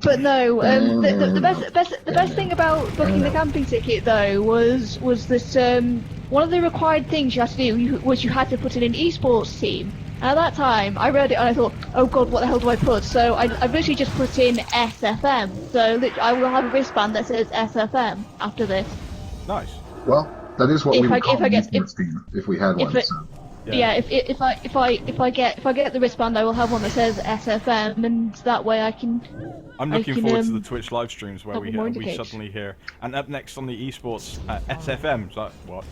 But no, the best thing about booking the camping ticket though was that one of the required things you had to do was you had to put in an esports team. At that time, I read it and I thought, oh god, what the hell do I put? So I've literally just put in SFM. So I will have a wristband that says SFM after this. Nice. Well, that is what we would call an esports team if we had one. If I get the wristband, I will have one that says SFM, and that way I can. I'm looking forward to the Twitch live streams where we suddenly hear. And up next on the esports, SFM. It's like, what?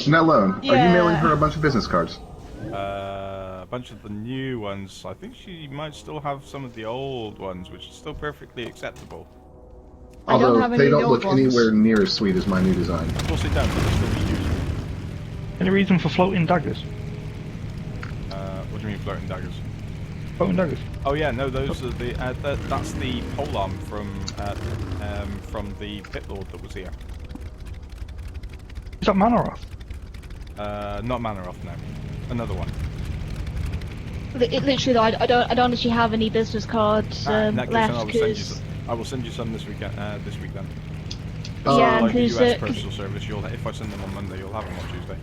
Now, Lone, are you mailing her a bunch of business cards? A bunch of the new ones. I think she might still have some of the old ones, which is still perfectly acceptable. Although they don't look anywhere near as sweet as my new design. Of course they don't, but they'll still be useful. Any reason for floating daggers? What do you mean floating daggers? Floating daggers? Oh yeah, no, those are the that's the polearm from the pit lord that was here. Is that Manaroth? Not Manaroth, no. Another one. Literally, I don't actually have any business cards left. I will send you some this weekend. This week then. Yeah, like US postal service. If I send them on Monday, you'll have them on Tuesday.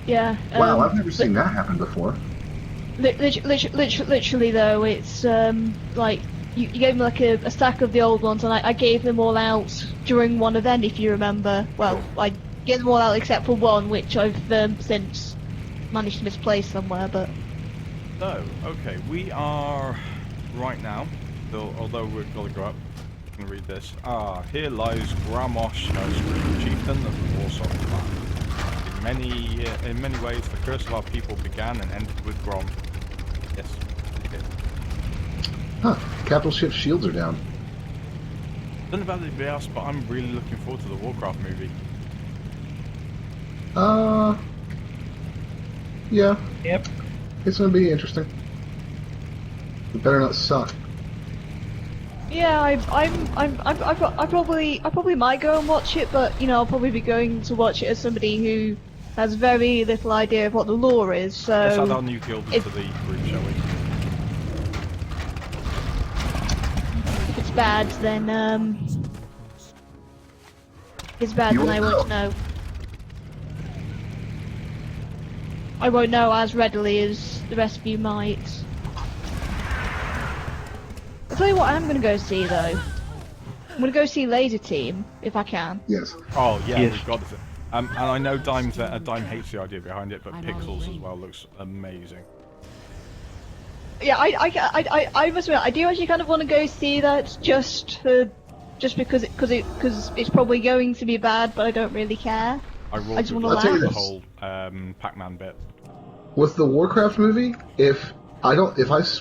Yeah. Wow, I've never seen that happen before. Literally though, it's like you gave me like a stack of the old ones, and I gave them all out during one event, if you remember. Well, I gave them all out except for one, which I've since managed to misplace somewhere. But so, okay, we are right now. Although we're gonna go up, I'm gonna read this. Here lies Gramosh, chieftain of the Warsaw clan. In many ways, the curse of our people began and ended with Grom. Yes, it did. Huh. Capital ship shields are down. Don't know about anybody else, but I'm really looking forward to the Warcraft movie. Yeah. Yep. It's gonna be interesting. It better not suck. yeah, I probably might go and watch it, but you know, I'll probably be going to watch it as somebody who has very little idea of what the lore is. So let's add our new guild into the group, shall we? If it's bad, then I won't know. I won't know as readily as the rest of you might. I'll tell you what I'm gonna go see though. I'm gonna go see Laser Team if I can. Yes. Oh yeah, Yes. we've got it. And I know Dime hates the idea behind it, but I'm Pixels as already. well looks amazing. Yeah, I must admit, I do actually kind of want to go see that just because it's probably going to be bad, but I don't really care. I rolled I just with wanna I'll tell you the this. whole Pac-Man bit. With the Warcraft movie, if I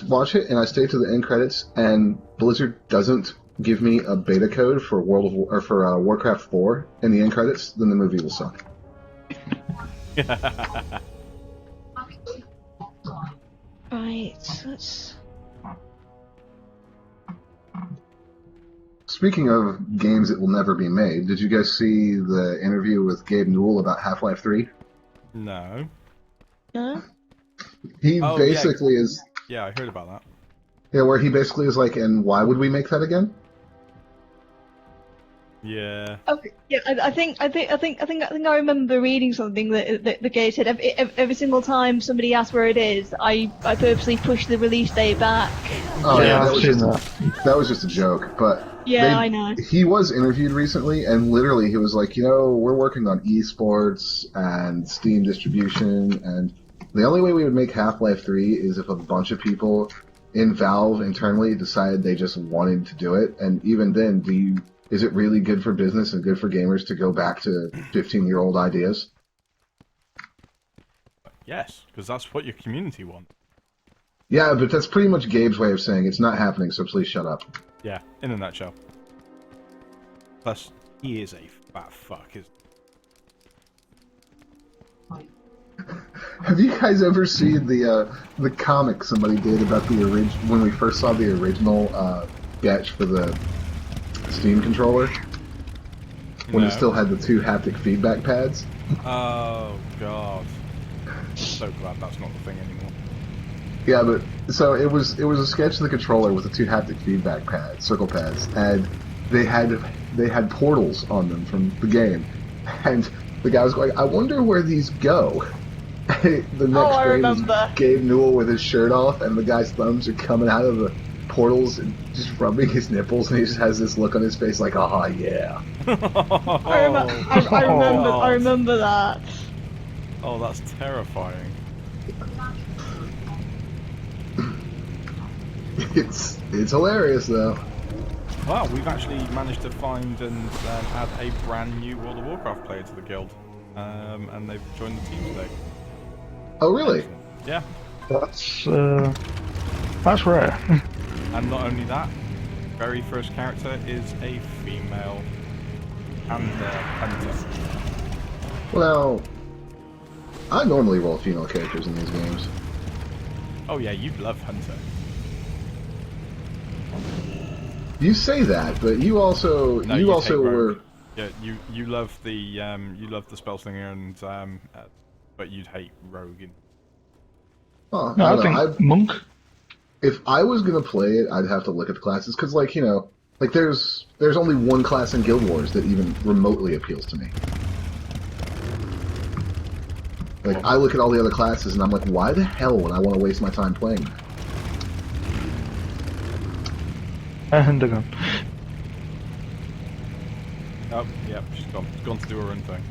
watch it and I stay to the end credits and Blizzard doesn't give me a beta code for Warcraft 4 in the end credits, then the movie will suck. Right, let's. Speaking of games that will never be made, did you guys see the interview with Gabe Newell about Half-Life 3? No. No? He Oh, basically is, Yeah, I heard about that. where he basically is like, and why would we make that again? Yeah. Okay, yeah, I think I remember reading something that the guy said every single time somebody asks where it is, I purposely push the release date back. Oh Yeah, that I've was seen just that was just a joke, but Yeah, I know. he was interviewed recently, and literally he was like, we're working on esports and Steam distribution, and the only way we would make Half-Life 3 is if a bunch of people in Valve internally decided they just wanted to do it, and even then, is it really good for business and good for gamers to go back to 15-year-old ideas? Yes, because that's what your community want. Yeah, but that's pretty much Gabe's way of saying it's not happening, so please shut up. Yeah, in a nutshell. Plus, he is a fat fuck. Have you guys ever seen the comic somebody did about the when we first saw the original sketch for the Steam controller? When it No. still had the 2 haptic feedback pads? Oh god. So glad that's not the thing anymore. Yeah, but so it was a sketch of the controller with the 2 haptic feedback pads, circle pads, and they had portals on them from the game, and the guy was going, I wonder where these go. The next I frame is remember. Gabe Newell with his shirt off, and the guy's thumbs are coming out of the portals and just rubbing his nipples, and he just has this look on his face like, ah, yeah. I remember that. Oh, that's terrifying. It's hilarious though. Well, we've actually managed to find and add a brand new World of Warcraft player to the guild, and they've joined the team today. Oh really? Yeah, That's rare. and not only that, very first character is a female and hunter. Well, I normally roll female characters in these games. Oh yeah, you love hunter. You say that, but you also No, you you also hate were. rogue. Yeah, you love the spell slinger and but you'd hate rogue. Oh, No, I I don't know. think monk. If I was gonna play it, I'd have to look at the classes because, there's only one class in Guild Wars that even remotely appeals to me. Like, I look at all the other classes and I'm like, why the hell would I want to waste my time playing that? And a gun. Oh, yeah, she's gone to do her own thing.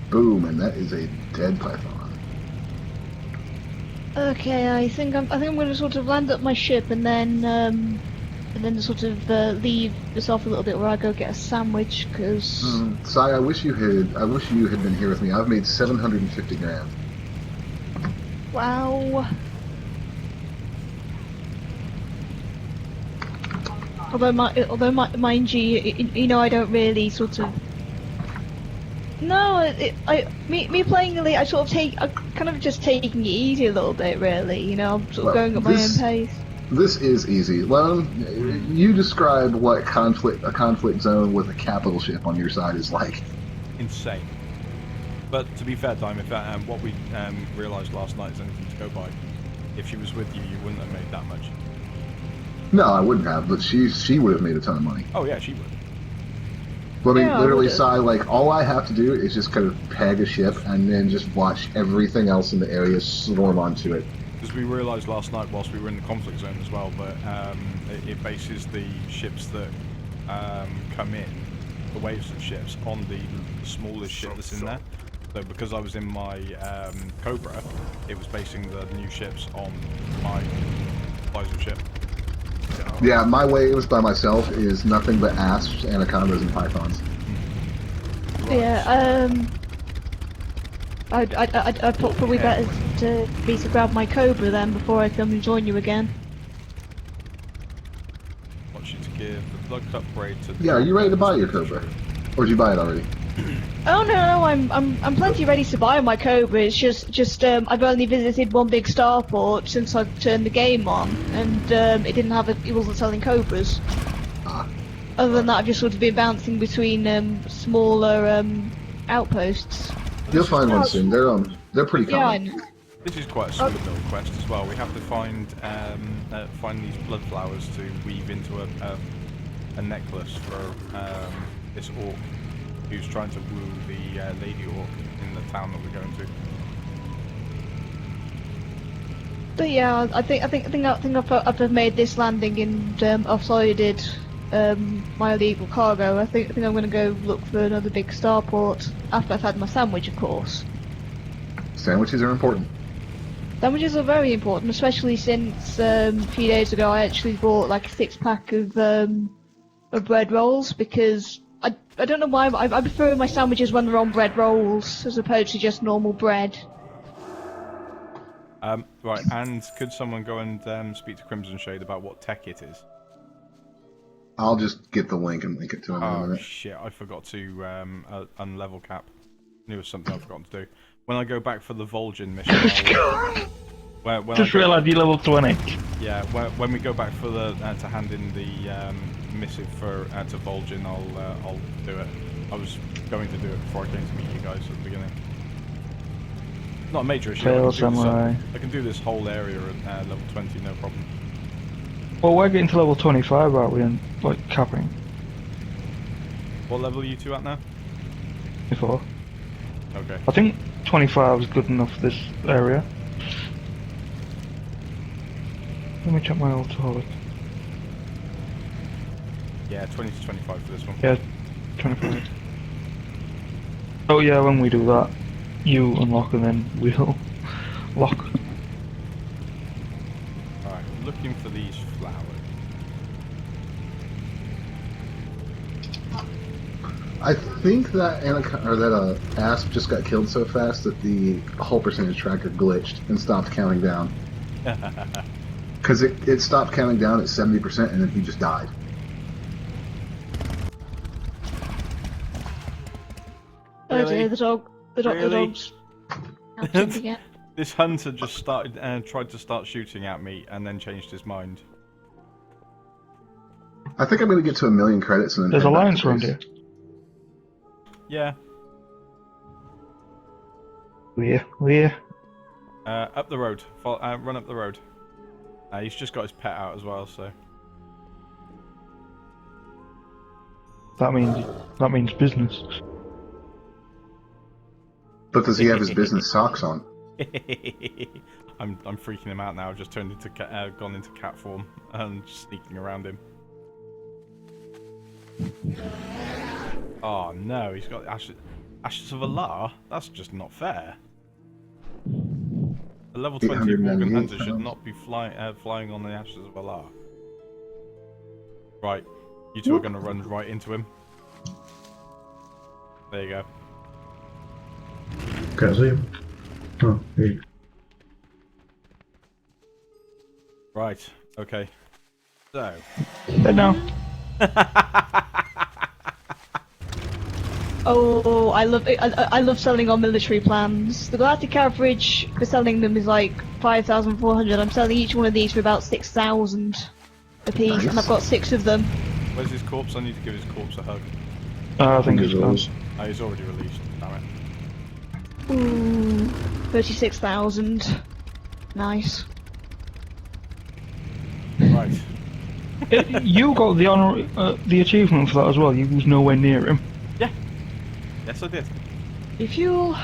Boom, and that is a dead python. Okay, I think I'm going to sort of land up my ship and then sort of leave this off a little bit where I go get a sandwich because. Sai, I wish you had been here with me. I've made 750 grand. Wow. Although mind you, I don't really sort of. No, me playing Elite, I kind of just taking it easy a little bit, really. I'm sort of going at my own pace. This is easy. Lone, you describe what a conflict zone with a capital ship on your side is like. Insane. But to be fair, Dime, if what we realised last night is anything to go by, if she was with you, you wouldn't have made that much. No, I wouldn't have, but she would have made a ton of money. Oh yeah, she would. But I mean, Yeah, I literally, would've. Sai, all I have to do is just kind of peg a ship and then just watch everything else in the area swarm onto it. Because we realised last night, whilst we were in the conflict zone as well, that it bases the ships that come in, the waves of ships, on the smallest ship that's in there. So because I was in my Cobra, it was basing the new ships on my Pfizer ship. Yeah, my waves by myself is nothing but asps, anacondas, and pythons. Right. Yeah, I thought probably better to be to grab my Cobra then before I come and join you again. I want you to give the plug upgrade to. Yeah, are you ready to buy your Cobra? Or did you buy it already? Oh no, I'm plenty ready to buy my Cobra. It's just I've only visited one big starport since I've turned the game on, and it wasn't selling Cobras. Ah. Other than that, I've just sort of been bouncing between smaller outposts. You'll find one soon. They're pretty Yeah, common. This is quite a sweet little quest as well. We have to find these blood flowers to weave into a necklace for this orc who's trying to woo the lady orc in the town that we're going to. But yeah, I think I've made this landing and offloaded my illegal cargo. I think I'm going to go look for another big starport after I've had my sandwich, of course. Sandwiches are important. Sandwiches are very important, especially since a few days ago I actually bought like a 6-pack of bread rolls, because I don't know why, but I prefer my sandwiches when they're on bread rolls as opposed to just normal bread. Right, and could someone go and speak to Crimson Shade about what tech it is? I'll just get the link and link it to him in a Oh minute. shit, I forgot to unlevel cap. Knew it was something I forgot to do. When I go back for the Vol'jin mission... Just realised you level 20. Yeah, when we go back for the to hand in the missive for to Vol'jin, I'll do it. I was going to do it before I came to meet you guys at the beginning. Not a major issue. Lonesamurai. I can do this whole area at level 20, no problem. Well, we're getting to level 25, aren't we? And like capping. What level are you two at now? Before. Okay. I think 25 is good enough for this area. Let me check my alcoholic. Yeah, 20 to 25 for this one. Yeah, 25. Oh yeah, when we do that, you unlock and then we'll lock. Alright, looking for these flowers. I think that asp just got killed so fast that the whole percentage tracker glitched and stopped counting down. Because it stopped counting down at 70% and then he just died. Oh dear, the Really? dog's acting again. This hunter just started and tried to start shooting at me and then changed his mind. I think I'm going to get to 1 million credits and then... There's head back alliance to around base. here. Yeah. Where? Up the road. Run up the road. He's just got his pet out as well, so. That means business. But does he have his business socks on? I'm freaking him out now. I've just turned into gone into cat form and sneaking around him. Oh no, he's got ashes of Allah. That's just not fair. A level 20 Morgan Hunter should not be flying on the ashes of Allah. Right, you two are going to run right into him. There you go. Can't see him. Oh, here. Right, okay. So. No. Oh, I love selling on military plans. The Galactic average for selling them is like 5,400. I'm selling each one of these for about 6,000 a piece, Nice. and I've got 6 of them. Where's his corpse? I need to give his corpse a hug. I think it's gone. Oh, he's already released. Damn it. Ooh, 36,000. Nice. Right. You got the honor, the achievement for that as well. You was nowhere near him. Yeah. Yes, I did. Refuel.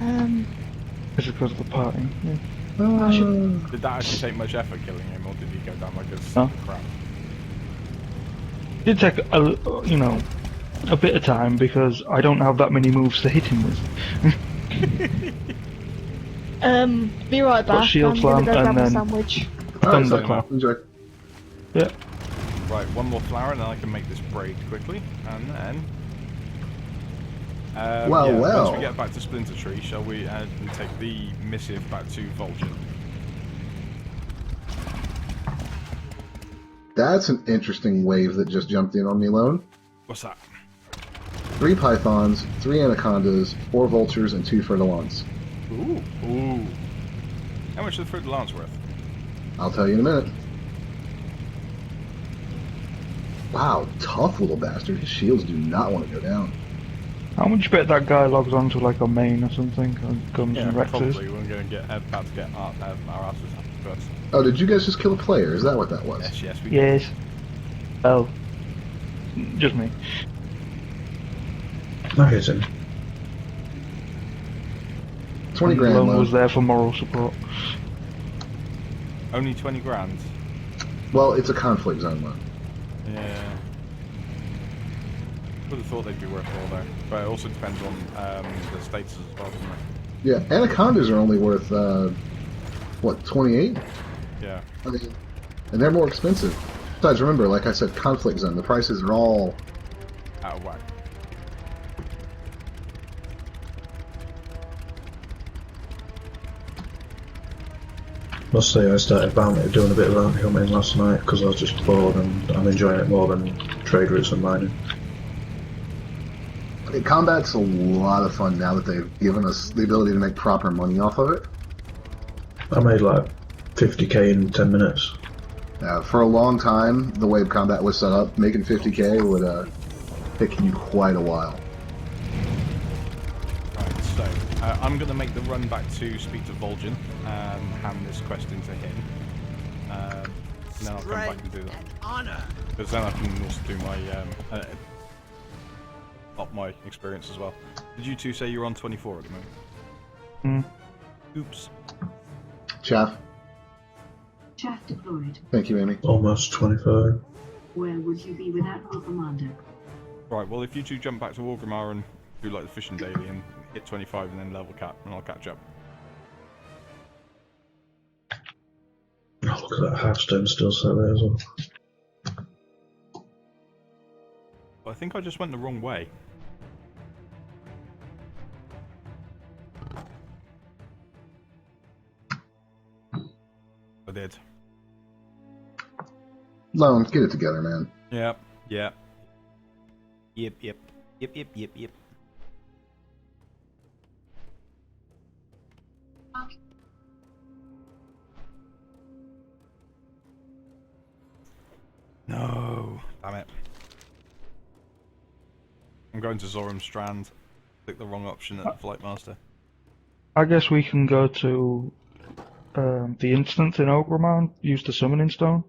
It's because of the party. Yeah. Did that actually take much effort killing him, or did he go down like a sack of crap? It did take a bit of time because I don't have that many moves to hit him with. Be right back. shield I'm gonna slam go grab and a then- sandwich. Thunderclap. Enjoy. Yeah. Right, one more flower, and then I can make this braid quickly, and then. Well, well. Once we get back to Splinter Tree, shall we take the missive back to Vulture? That's an interesting wave that just jumped in on me, Lone. What's that? 3 pythons, 3 anacondas, 4 vultures, and 2 furdelons. Ooh. Ooh. How much is the Fruit worth? I'll tell you in a minute. Wow, tough little bastard. His shields do not want to go down. How much bet that guy logs on to like a main or something and guns and Rexes? Probably. We're going to get about to get our asses first. Oh, did you guys just kill a player? Is that what that was? Yes, yes, we Yes. Oh. Just me. I hit him. 20 grand, Lone Lone. was there for moral support. Only 20 grand. Well, it's a conflict zone, Lone. Yeah. Would have thought they'd be worth more though, but it also depends on the status as well, doesn't it? Yeah, anacondas are only worth, what, 28? Yeah. I mean, and they're more expensive. Besides, remember, like I said, conflict zone. The prices are all... Out of whack. Must say I started doing a bit of bounty hunting last night because I was just bored and I'm enjoying it more than trade routes and mining. I mean, combat's a lot of fun now that they've given us the ability to make proper money off of it. I made like 50k in 10 minutes. For a long time, the way combat was set up, making 50k would take you quite a while. Right, so I'm going to make the run back to speak to Vol'jin and hand this quest into him. And then I'll come back and do that. Because then I can also do my up my experience as well. Did you two say you're on 24 at the moment? Oops. Chaff. Chaff deployed. Thank you, Amy. Almost 25. Where would you be without your commander? Right, well if you two jump back to Orgrimmar and do like the fishing daily and hit 25 and then level cap, and I'll catch up. Oh, look at that half-stone still set there as well. I think I just went the wrong way. I did. Lone, get it together, man. Yep, yep. Yep, yep. Yep, yep, yep, yep. No, damn it. I'm going to Zoram Strand. Click the wrong option at the Flight Master. I guess we can go to the instance in Orgrimmar and use the summoning stone.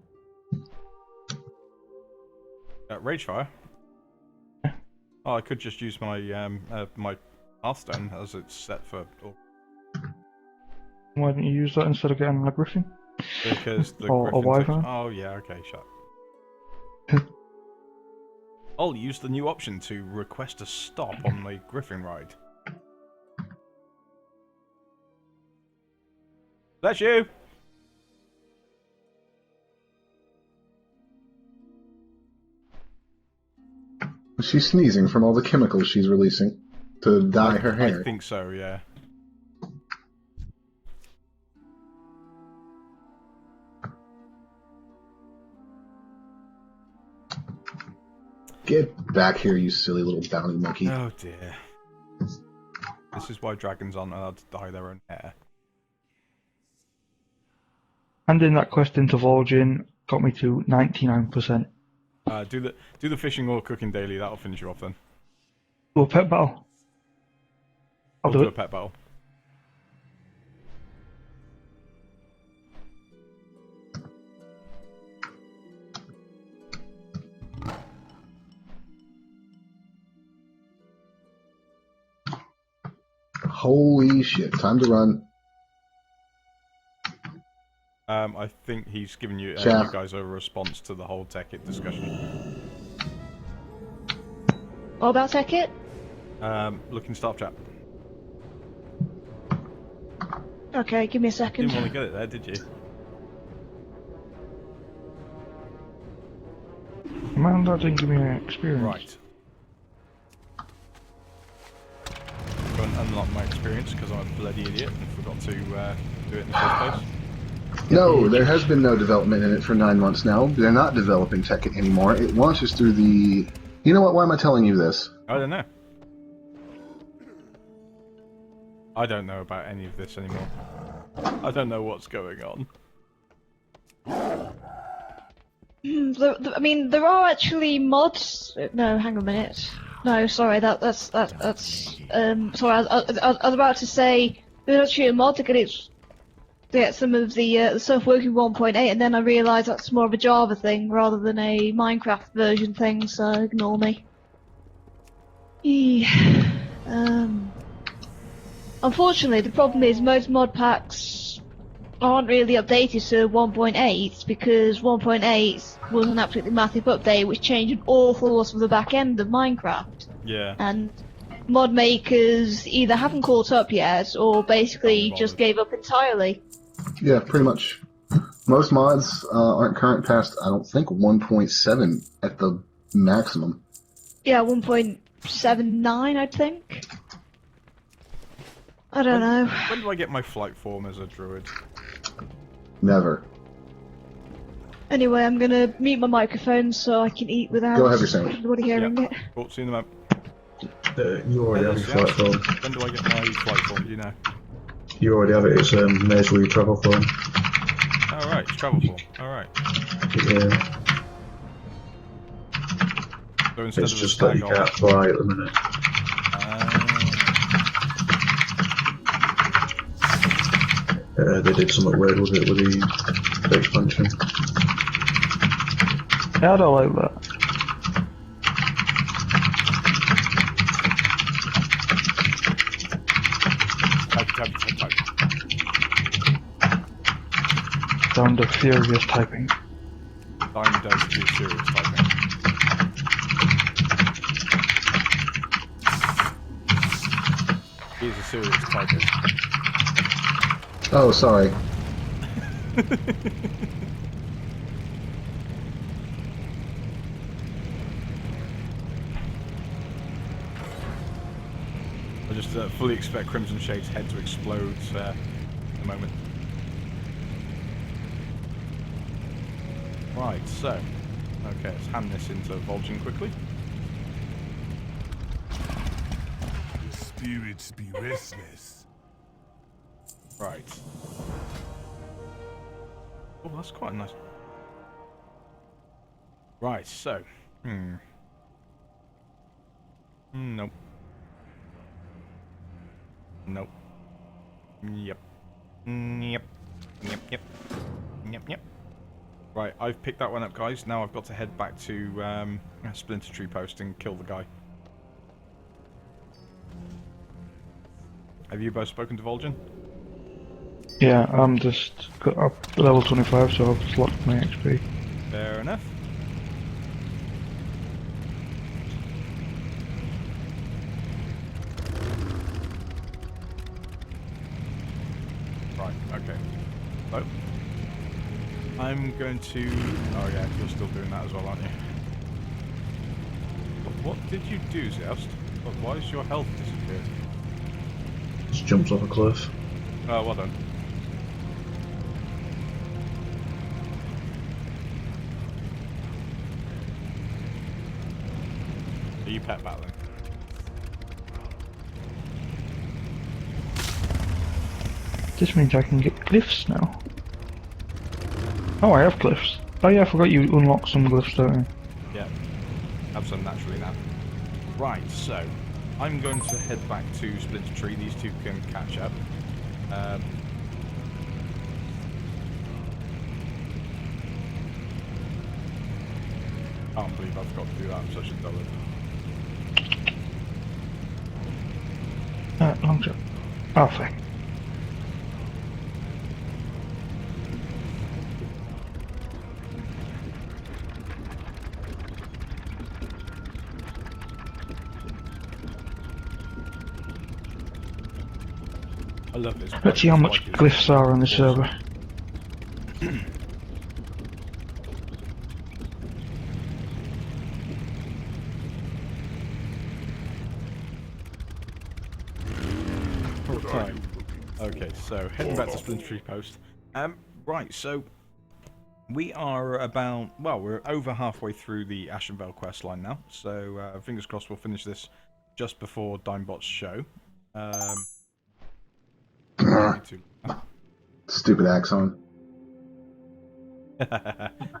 Ragefire? Oh, I could just use my my Hearthstone as it's set for. Why didn't you use that instead of getting a griffin? Because the Or a Griffin wyvern? takes- Oh yeah, okay, shut. I'll use the new option to request a stop on the Griffin ride. That's you! She's sneezing from all the chemicals she's releasing to dye her hair. I think so, yeah. Get back here, you silly little bounty monkey. Oh dear. This is why dragons aren't allowed to dye their own hair. Handing that quest into Vol'jin got me to 99%. Do the fishing or cooking daily, that'll finish you off then. Do a pet battle. I'll We'll do a it. pet battle. Holy shit, time to run. I think he's given you, Chat. you guys a response to the whole tech it discussion. What about tech it? Looking staff chat. Okay, give me a second. Didn't want to get it there, did you? Man, that didn't give me an experience. Right. Go and unlock my experience because I'm a bloody idiot and forgot to do it in the first place. No, there has been no development in it for 9 months now. They're not developing Tekkit anymore. It launches through the... You know what? Why am I telling you this? I don't know. I don't know about any of this anymore. I don't know what's going on. I mean, there are actually mods. No, hang on a minute. No, sorry, that's sorry. I was about to say there's actually a mod to get some of the stuff working 1.8, and then I realised that's more of a Java thing rather than a Minecraft version thing. So ignore me. Unfortunately, the problem is most mod packs aren't really updated to 1.8 because 1.8 was an absolutely massive update which changed an awful lot of the back end of Minecraft. Yeah. And mod makers either haven't caught up yet or basically just gave up entirely. Yeah, pretty much. Most mods aren't current past, I don't think, 1.7 at the maximum. Yeah, 1.79 I think. I don't know. When do I get my flight form as a druid? Never. Anyway, I'm gonna mute my microphone so I can eat without Go have your sandwich. everybody hearing it. Cool, see you in a moment. You already have your flight form. When do I get my flight form, do you know? You already have it, it's Maze where you travel form. Alright, travel form. Alright. Yeah. So instead It's of just a that you stag can't fly at the minute. They did something weird with it with the expansion. Yeah, I don't like that. Type. Down to furious typing. Time does do serious typing. He is a serious typist. Oh, sorry. I just fully expect Crimson Shade's head to explode in a moment. Right, so... Okay, let's hand this into Vol'jin quickly. The spirits be restless. Right. Oh, that's quite nice. Right, so... Nope. Nope. Yep. Yep. Right, I've picked that one up, guys. Now I've got to head back to Splinter Tree Post and kill the guy. Have you both spoken to Vol'jin? Yeah, I'm just got up level 25, so I've just locked my XP. Fair enough. Right, okay. So, I'm going to... Oh yeah, you're still doing that as well, aren't you? What did you do, Zeoste? Why has your health disappeared? Just jumps off a cliff. Oh, well done. Are you pet battling? This means I can get glyphs now. Oh, I have glyphs. Oh yeah, I forgot you unlock some glyphs, don't you? Yeah. Have some naturally now. Right, so I'm going to head back to Splinter Tree. These two can catch up. I can't believe I forgot to do that. I'm such a dullard. Long jump. Oh, thank. I love this. Let's see how much glyphs are on this server. Right. Okay, so heading back to Splinter Tree Post. Right, so we are about, well, we're over halfway through the Ashenvale quest line now, so fingers crossed we'll finish this just before Dimebot's show. Stupid Axon.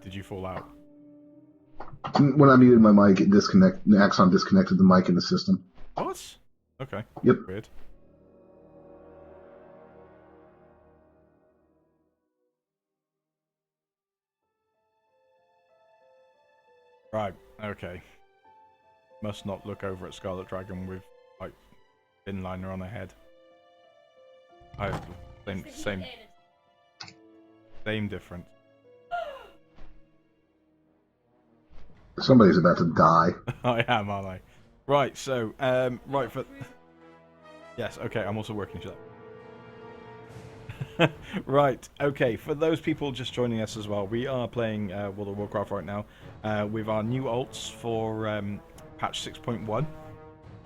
Did you fall out? When I muted my mic, Axon disconnected the mic in the system. What? Okay. Yep. Weird. Right, okay. Must not look over at Scarlet Dragon with, like, thin liner on her head. Same difference. Somebody's about to die. I am, aren't I? Right, so, right for... Yes, okay, I'm also working to that. Right, okay, for those people just joining us as well, we are playing World of Warcraft right now with our new alts for patch 6.1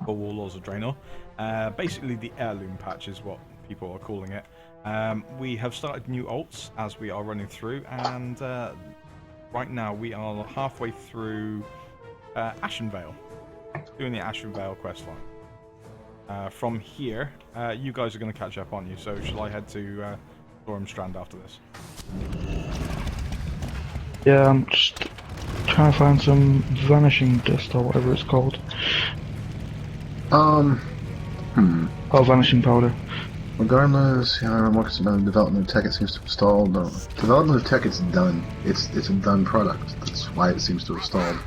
for Warlords of Draenor. Basically the heirloom patch is what people are calling it. We have started new alts as we are running through, and right now we are halfway through Ashenvale, doing the Ashenvale questline. From here, you guys are going to catch up, aren't you? So shall I head to Stormstrand after this? Yeah, I'm just trying to find some vanishing dust or whatever it's called. Oh, vanishing powder. Regardless, I'm working on development of tech. It seems to have stalled. No. Development of tech, it's done. It's a done product. That's why it seems to have stalled.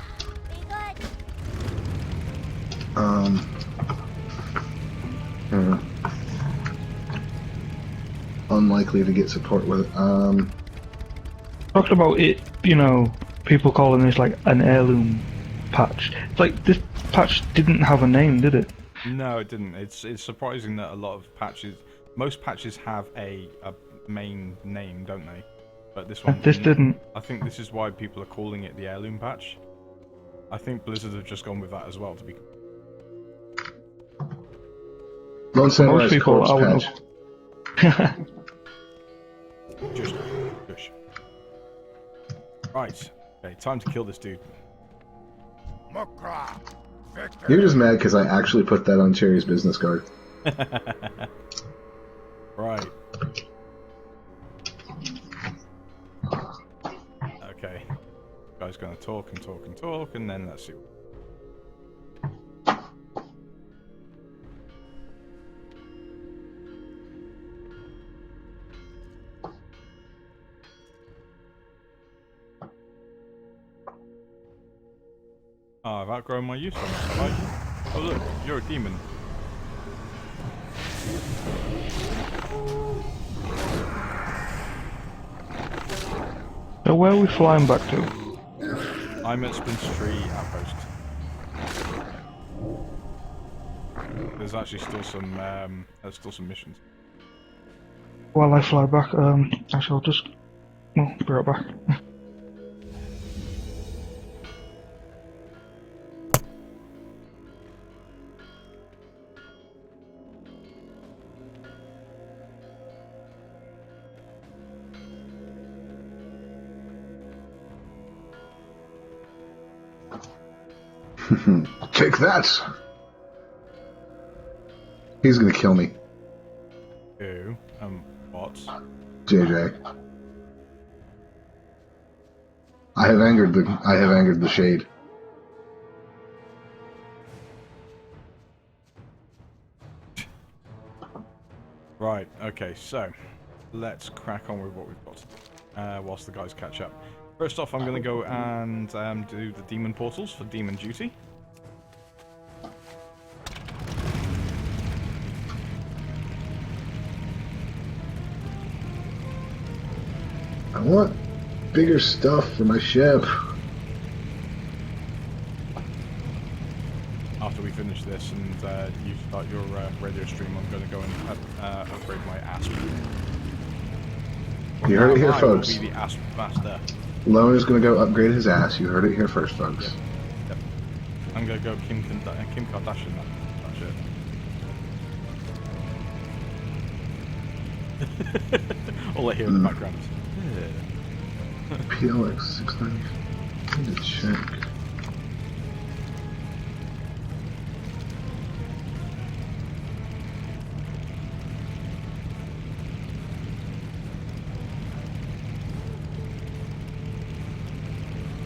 Unlikely to get support with it. Talking about it, you know, people calling this like an heirloom patch. It's like this patch didn't have a name, did it? No, it didn't. It's surprising that a lot of patches, most patches have a main name, don't they? But this one didn't. I think this is why people are calling it the heirloom patch. I think Blizzard have just gone with that as well, to be. Lonesamurai's corpse patch. Just. Right. Okay, time to kill this dude. You're just mad because I actually put that on Cherry's business card. Right. Okay. Guy's gonna talk and talk and talk, and then let's see. Oh, I've outgrown my use on it. I like it. Oh look, you're a demon. So where are we flying back to? I'm at Splinter Tree Outpost. There's actually still some missions. While I fly back, actually I'll just, well, be right back. Take that! He's gonna kill me. Who? What? JJ. I have angered the shade. Right, okay, so let's crack on with what we've got whilst the guys catch up. First off, I'm going to go and do the demon portals for demon duty. I want bigger stuff for my ship. After we finish this and you start your radio stream, I'm going to go and upgrade my ASP. You heard it here, I folks. will be the ASP master. Lone is going to go upgrade his ass. You heard it here first, folks. Yep. I'm going to go Kim Kardashian. That's it. All I hear in the background is... PLX 690. I need to check.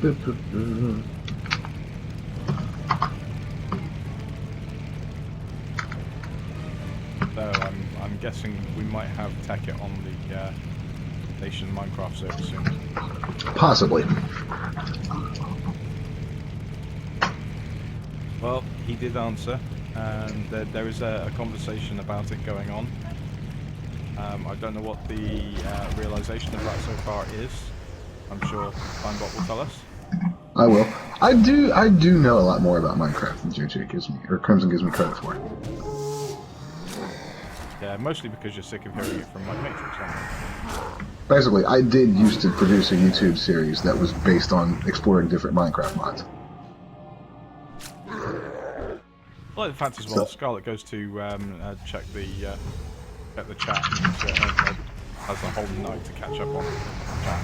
So I'm guessing we might have Tekkit on the Nation Minecraft server soon. Possibly. Well, he did answer, and there is a conversation about it going on. I don't know what the realization of that so far is. I'm sure Timebot will tell us. I will. I do know a lot more about Minecraft than JJ gives me, or Crimson gives me credit for. Yeah, mostly because you're sick of hearing it from my Matrix. Basically, I did used to produce a YouTube series that was based on exploring different Minecraft mods. Well, in fact, as well, Scarlet goes to check the chat and has the whole night to catch up on chat.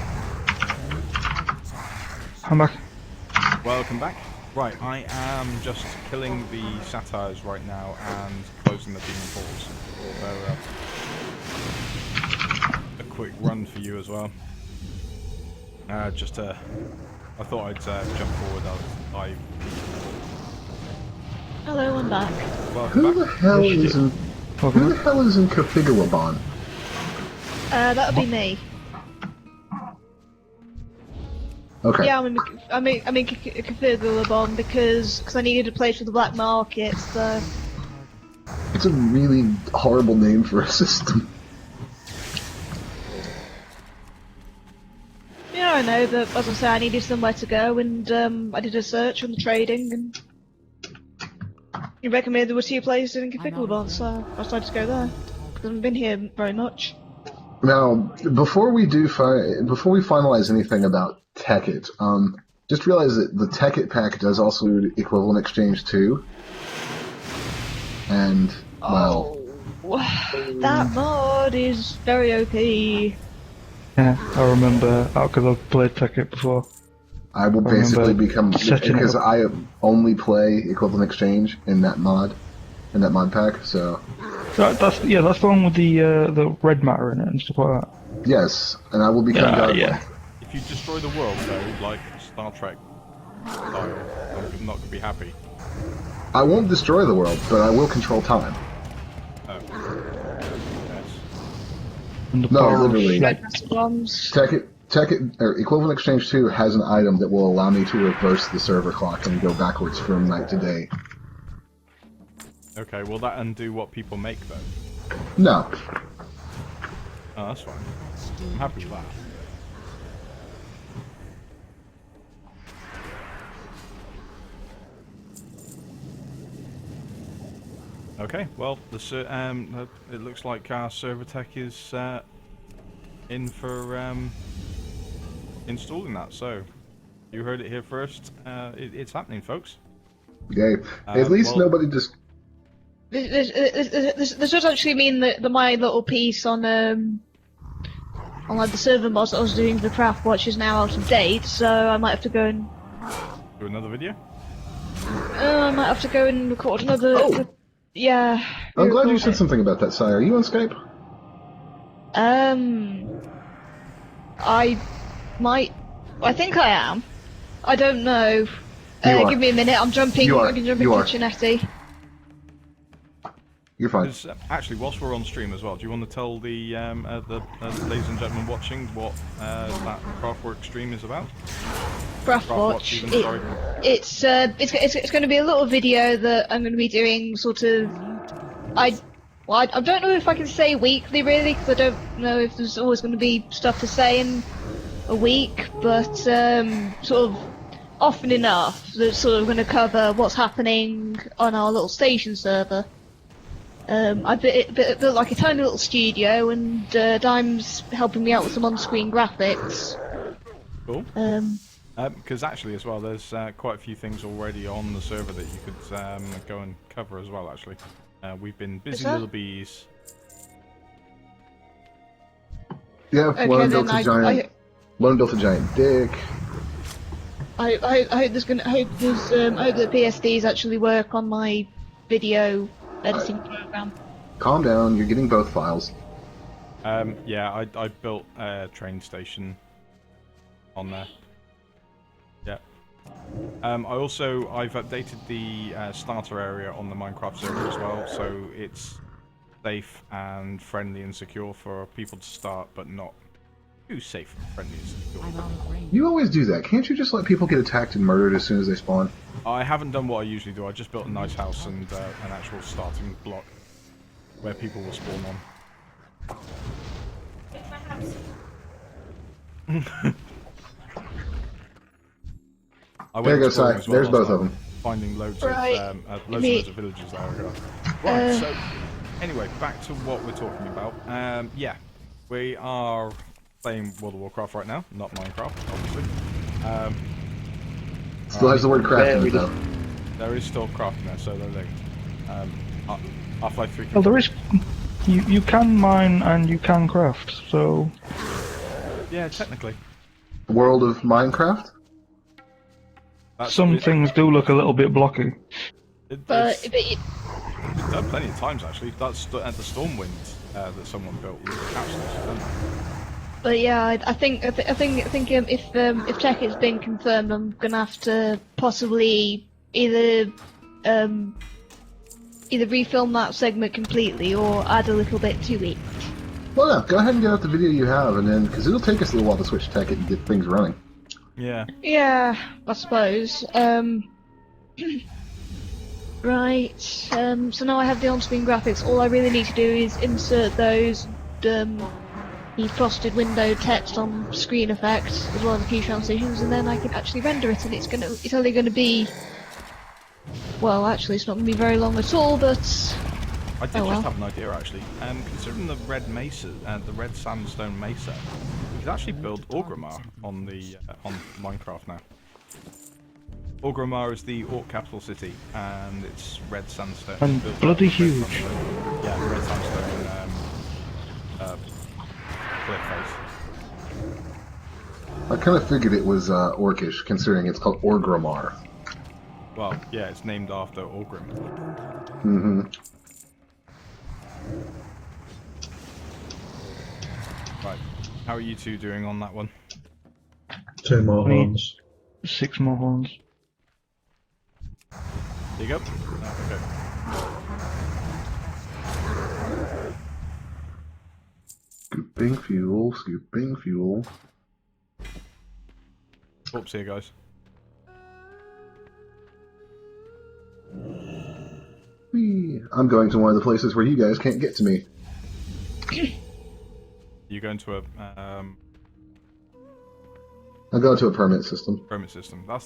I'm back. Welcome back. Right, I am just killing the satyrs right now and closing the demon portals. So, a quick run for you as well. I thought I'd jump forward as I... Hello, I'm back. Welcome Who back. the hell is in Kafigawabon? That would be me. Okay. Yeah, I'm in Configurable because I needed a place for the black market, so... It's a really horrible name for a system. Yeah, I know, but as I say, I needed somewhere to go, and I did a search on the trading, and you recommended there were 2 places in Configurable, so I decided to go there. Because I haven't been here very much. Now, before we finalize anything about Tekkit, just realize that the Tekkit pack does also include equivalent exchange too. And well, that mod is very OP. Yeah, I remember, because I've played Tekkit before. I will basically become, because I only play equivalent exchange in that mod pack, so... That's the one with the red matter in it and stuff like that. Yes, and I will become godlike. Yeah. If you destroy the world, though, like Star Trek style, I'm not going to be happy. I won't destroy the world, but I will control time. Oh. And No, literally. Tekkit, or Equivalent Exchange 2 has an item that will allow me to reverse the server clock and go backwards from night to day. Okay, will that undo what people make, though? No. Oh, that's fine. I'm happy with that. Okay, well, it looks like our server tech is in for installing that. So, you heard it here first. It's happening, folks. Yay. At least nobody just... This does actually mean that my little piece on like the server mods that I was doing for the Craft Watch is now out of date, so I might have to go and... Do another video? I might have to go and record another... Oh. Yeah. I'm glad you said something about that, Sire. Are you on Skype? I think I am. I don't know. Give me a minute, I'm jumping to Chinetti. You're fine. Actually, whilst we're on stream as well, do you want to tell the ladies and gentlemen watching what that Craftwork stream is about? Craftwatch. It's going to be a little video that I'm going to be doing sort of... I don't know if I can say weekly really, because I don't know if there's always going to be stuff to say in a week, but sort of often enough that's sort of going to cover what's happening on our little station server. I built like a tiny little studio, and Dime's helping me out with some on-screen graphics. Cool. Because actually, as well, there's quite a few things already on the server that you could go and cover as well. Actually, we've been busy little bees. Yeah, Okay, Lone built a giant. Lone built a giant dick. I hope that PSDs actually work on my video editing program. Calm down, you're getting both files. Yeah, I built a train station on there. Yeah. I've updated the starter area on the Minecraft server as well, so it's safe and friendly and secure for people to start, but not too safe and friendly and secure. I'm out of range. You always do that. Can't you just let people get attacked and murdered as soon as they spawn? I haven't done what I usually do. I just built a nice house and an actual starting block where people will spawn on. It's my house. There you go, Si. There's both of them. Finding loads Right. of loads of villages there. Right. So anyway, back to what we're talking about. Yeah, we are playing World of Warcraft right now, not Minecraft, obviously. Still has the word craft in it, though. There is still craft in there, so they're linked. Half-Life 3. Well, there is. You can mine and you can craft, so. Yeah, technically. World of Minecraft? Some things do look a little bit blocky. It's done plenty of times actually. That's at the Stormwind that someone built with the capsules. But yeah, I think if tech has been confirmed, I'm gonna have to possibly either refilm that segment completely or add a little bit to it. Well, no, go ahead and get out the video you have, and then because it'll take us a little while to switch tech and get things running. Yeah. Yeah, I suppose. Right. So now I have the on-screen graphics. All I really need to do is insert those the frosted window text on screen effects as well as a few transitions, and then I can actually render it. And it's only going to be. Well, actually, it's not going to be very long at all, but. I did just have an idea actually. Considering the red mesa, the red sandstone mesa, we could actually build Orgrimmar on the on Minecraft now. Orgrimmar is the orc capital city, and it's red sandstone. And bloody huge. Yeah, red sandstone cliff face. I kind of figured it was orcish, considering it's called Orgrimmar. Well, yeah, it's named after Orgrim. Mm-hmm. Right, how are you two doing on that one? 2 more horns. 6 more horns. There you go. Okay. Scooping fuel, scooping fuel. Oops, here guys. Whee. I'm going to one of the places where you guys can't get to me. You go into a I'll go to a permit system. permit system. That's